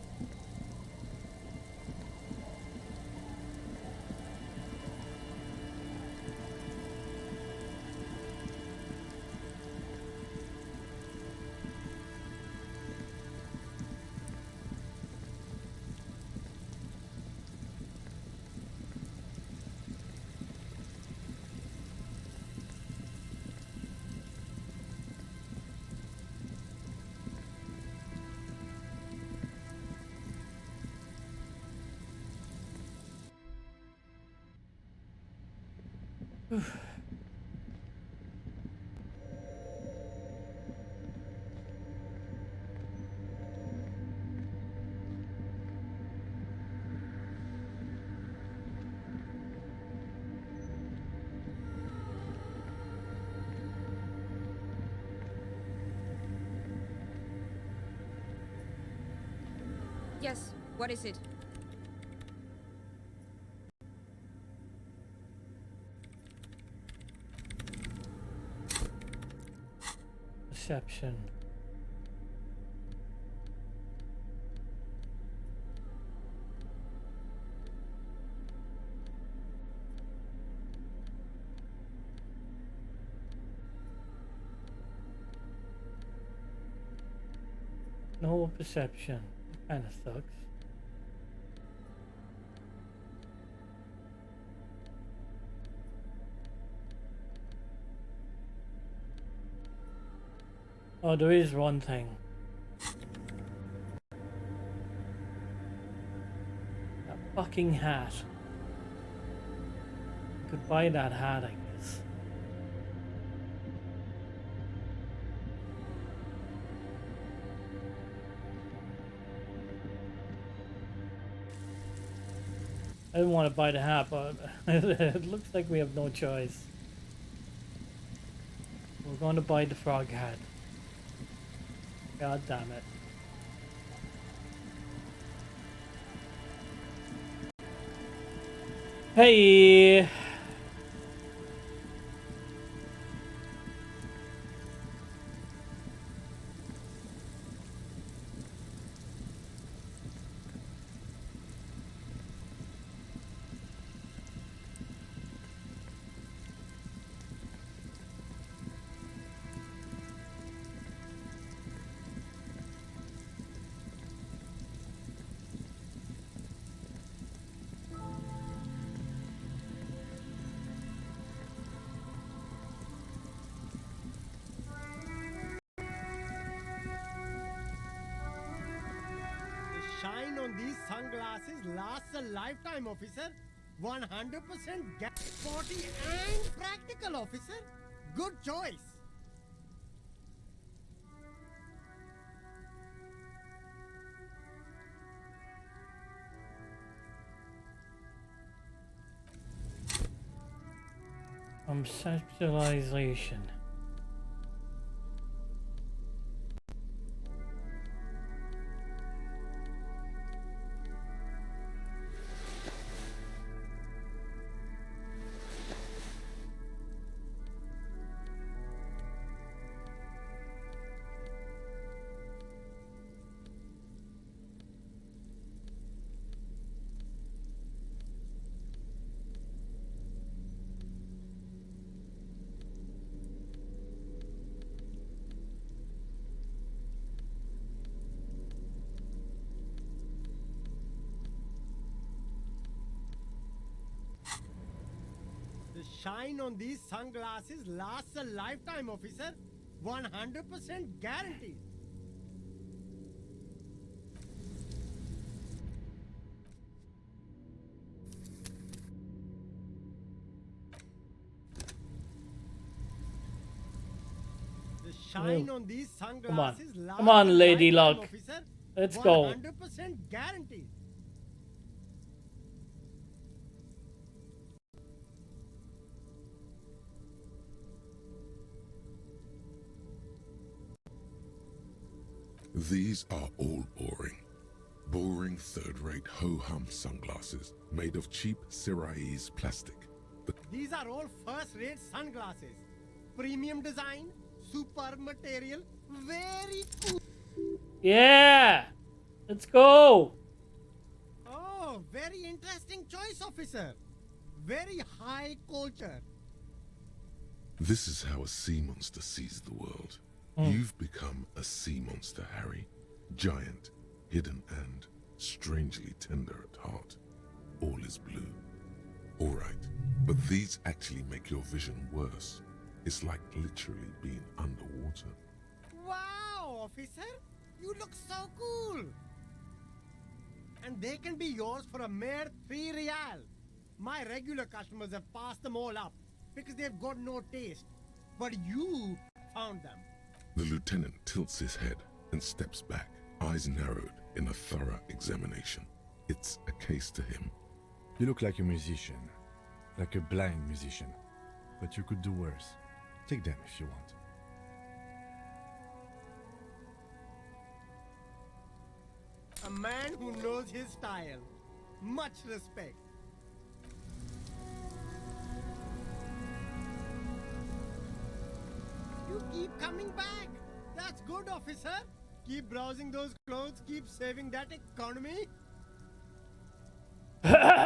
Yes, what is it? Perception. No perception. Kind of sucks. Oh, there is one thing. That fucking hat. I could buy that hat, I guess. I didn't want to buy the hat, but it looks like we have no choice. We're going to buy the frog hat. God damn it. Hey! Shine on these sunglasses lasts a lifetime, officer. 100% sporty and practical, officer. Good choice. Conceptualization. The shine on these sunglasses lasts a lifetime, officer. 100% guaranteed. The shine on these sunglasses lasts Come on, a Lady lifetime, Luck. officer. Let's go. 100% guaranteed. These are all boring. Boring third-rate ho-hum sunglasses made of cheap Syrahese plastic. These are all first-rate sunglasses. Premium design, superb material, Very cool. Yeah! Let's go! Oh, very interesting choice, officer. Very high culture. This is how a sea monster sees the world. You've become a sea monster, Harry. Giant, hidden, and strangely tender at heart. All is blue. All right, but these actually make your vision worse. It's like literally being underwater. Wow, officer. You look so cool. And they can be yours for a mere 3 real. My regular customers have passed them all up because they've got no taste. But you found them. The lieutenant tilts his head and steps back, eyes narrowed in a thorough examination. It's a case to him. You look like a musician. Like a blind musician. But you could do worse. Take them if you want. A man who knows his style. Much respect. You keep coming back. That's good, officer. Keep browsing those clothes. Keep saving that economy. Gotta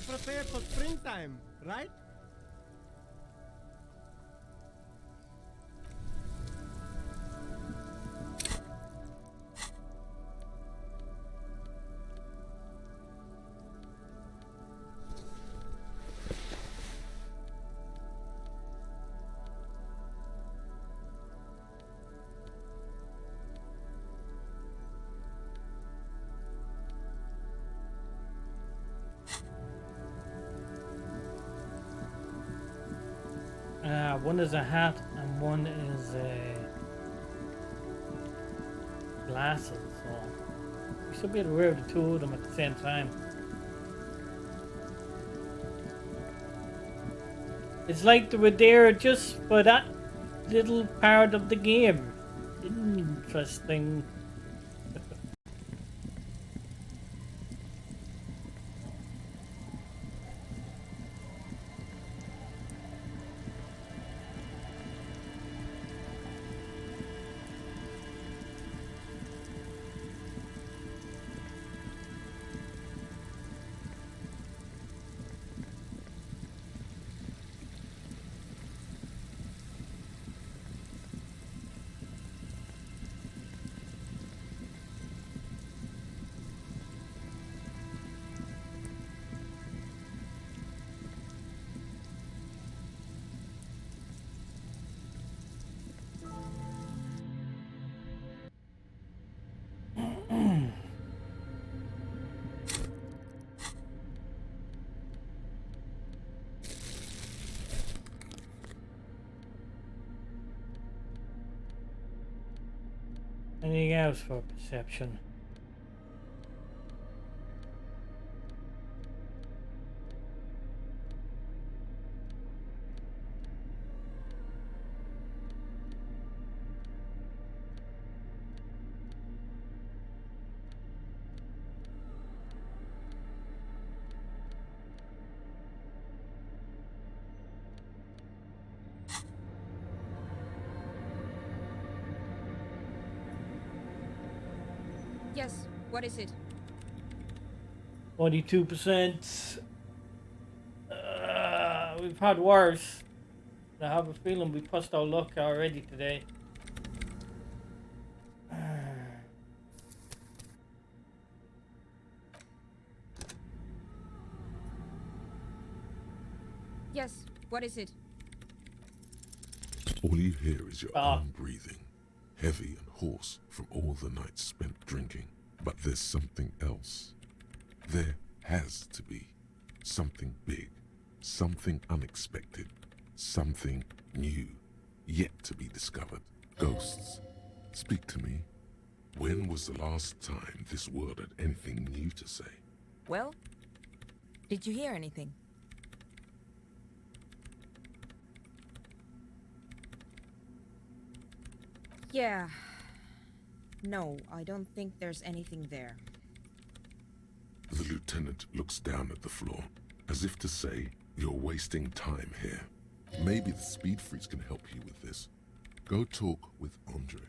prepare for springtime, right? One is a hat and one is glasses, so we should be able to wear the two of them at the same time. It's like they were there just for that little part of the game. Interesting. Anything else for perception? Yes, what is it? 22%. We've had worse. I have a feeling we pushed our luck already today. Yes, what is it? All you hear is your own breathing, heavy and hoarse from all the nights spent drinking. But there's something else. There has to be something big, something unexpected, something new, yet to be discovered. Ghosts, speak to me. When was the last time this world had anything new to say? Well, did you hear anything? Yeah. No, I don't think there's anything there. The lieutenant looks down at the floor, a as if to say, you're wasting time here. Maybe the speed freaks can help you with this. Go talk with Andre.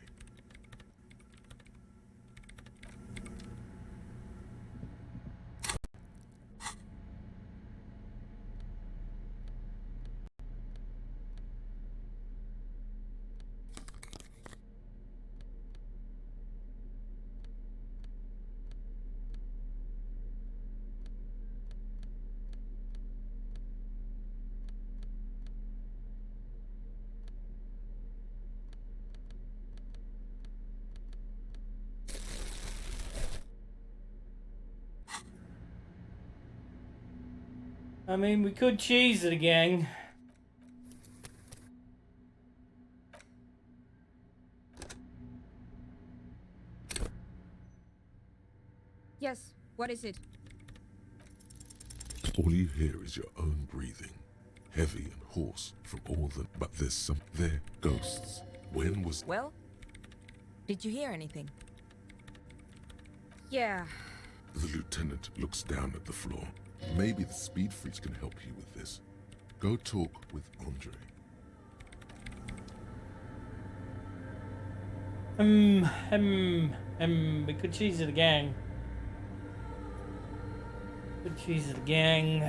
I mean, we could cheese it again. Yes, what is it? All you hear is your own breathing, heavy and hoarse from all the... But there's some... They're ghosts. When was... Well, did you hear anything? Yeah. The lieutenant looks down at the floor. Maybe the speed freaks can help you with this. Go talk with Andre. We could cheese it again. Could cheese it again.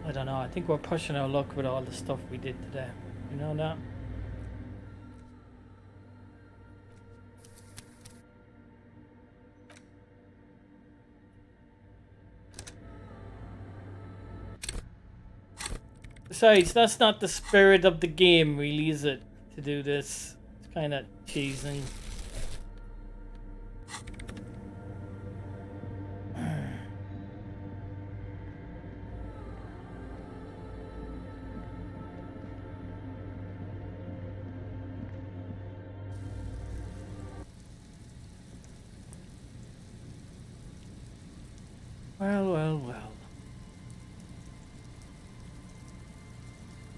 I don't know. I think we're pushing our luck with all the stuff we did today. You know that? Besides, that's not the spirit of the game, really, is it? To do this. It's kind of cheesing. Well.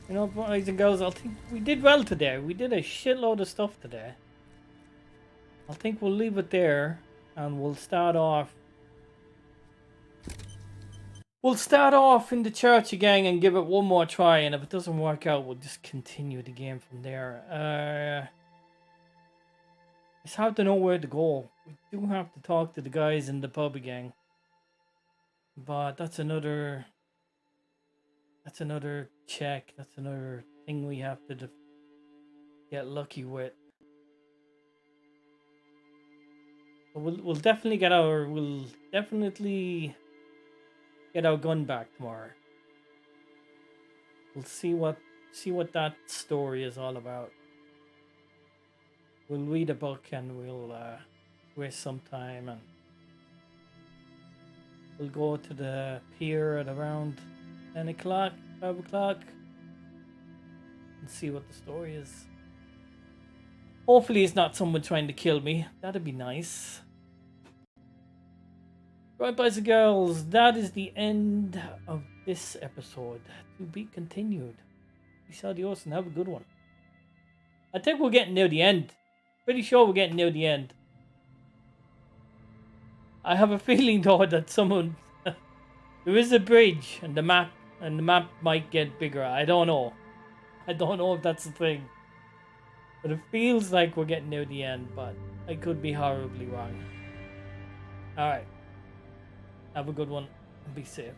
You know, boys and girls, I think we did well today. We did a shitload of stuff today. I think we'll leave it there, and we'll start off. We'll start off in the church again and give it one more try, and if it doesn't work out, we'll just continue the game from there. It's hard to know where to go. We do have to talk to the guys in the pub again. But that's another check. That's another thing we have to get lucky with. But we'll definitely get our gun back tomorrow. We'll see what that story is all about. We'll read a book and we'll waste some time, and we'll go to the pier at around 10 o'clock, 5 o'clock, and see what the story is. Hopefully it's not someone trying to kill me. That'd be nice. Right, boys and girls, that is the end of this episode. To be continued. Peace, adios, and have a good one. I think we're getting near the end. Pretty sure we're getting near the end. I have a feeling though that someone... there is a bridge and the map might get bigger. I don't know. I don't know if that's the thing. But it feels like we're getting near the end, but I could be horribly wrong. Alright. Have a good one and be safe.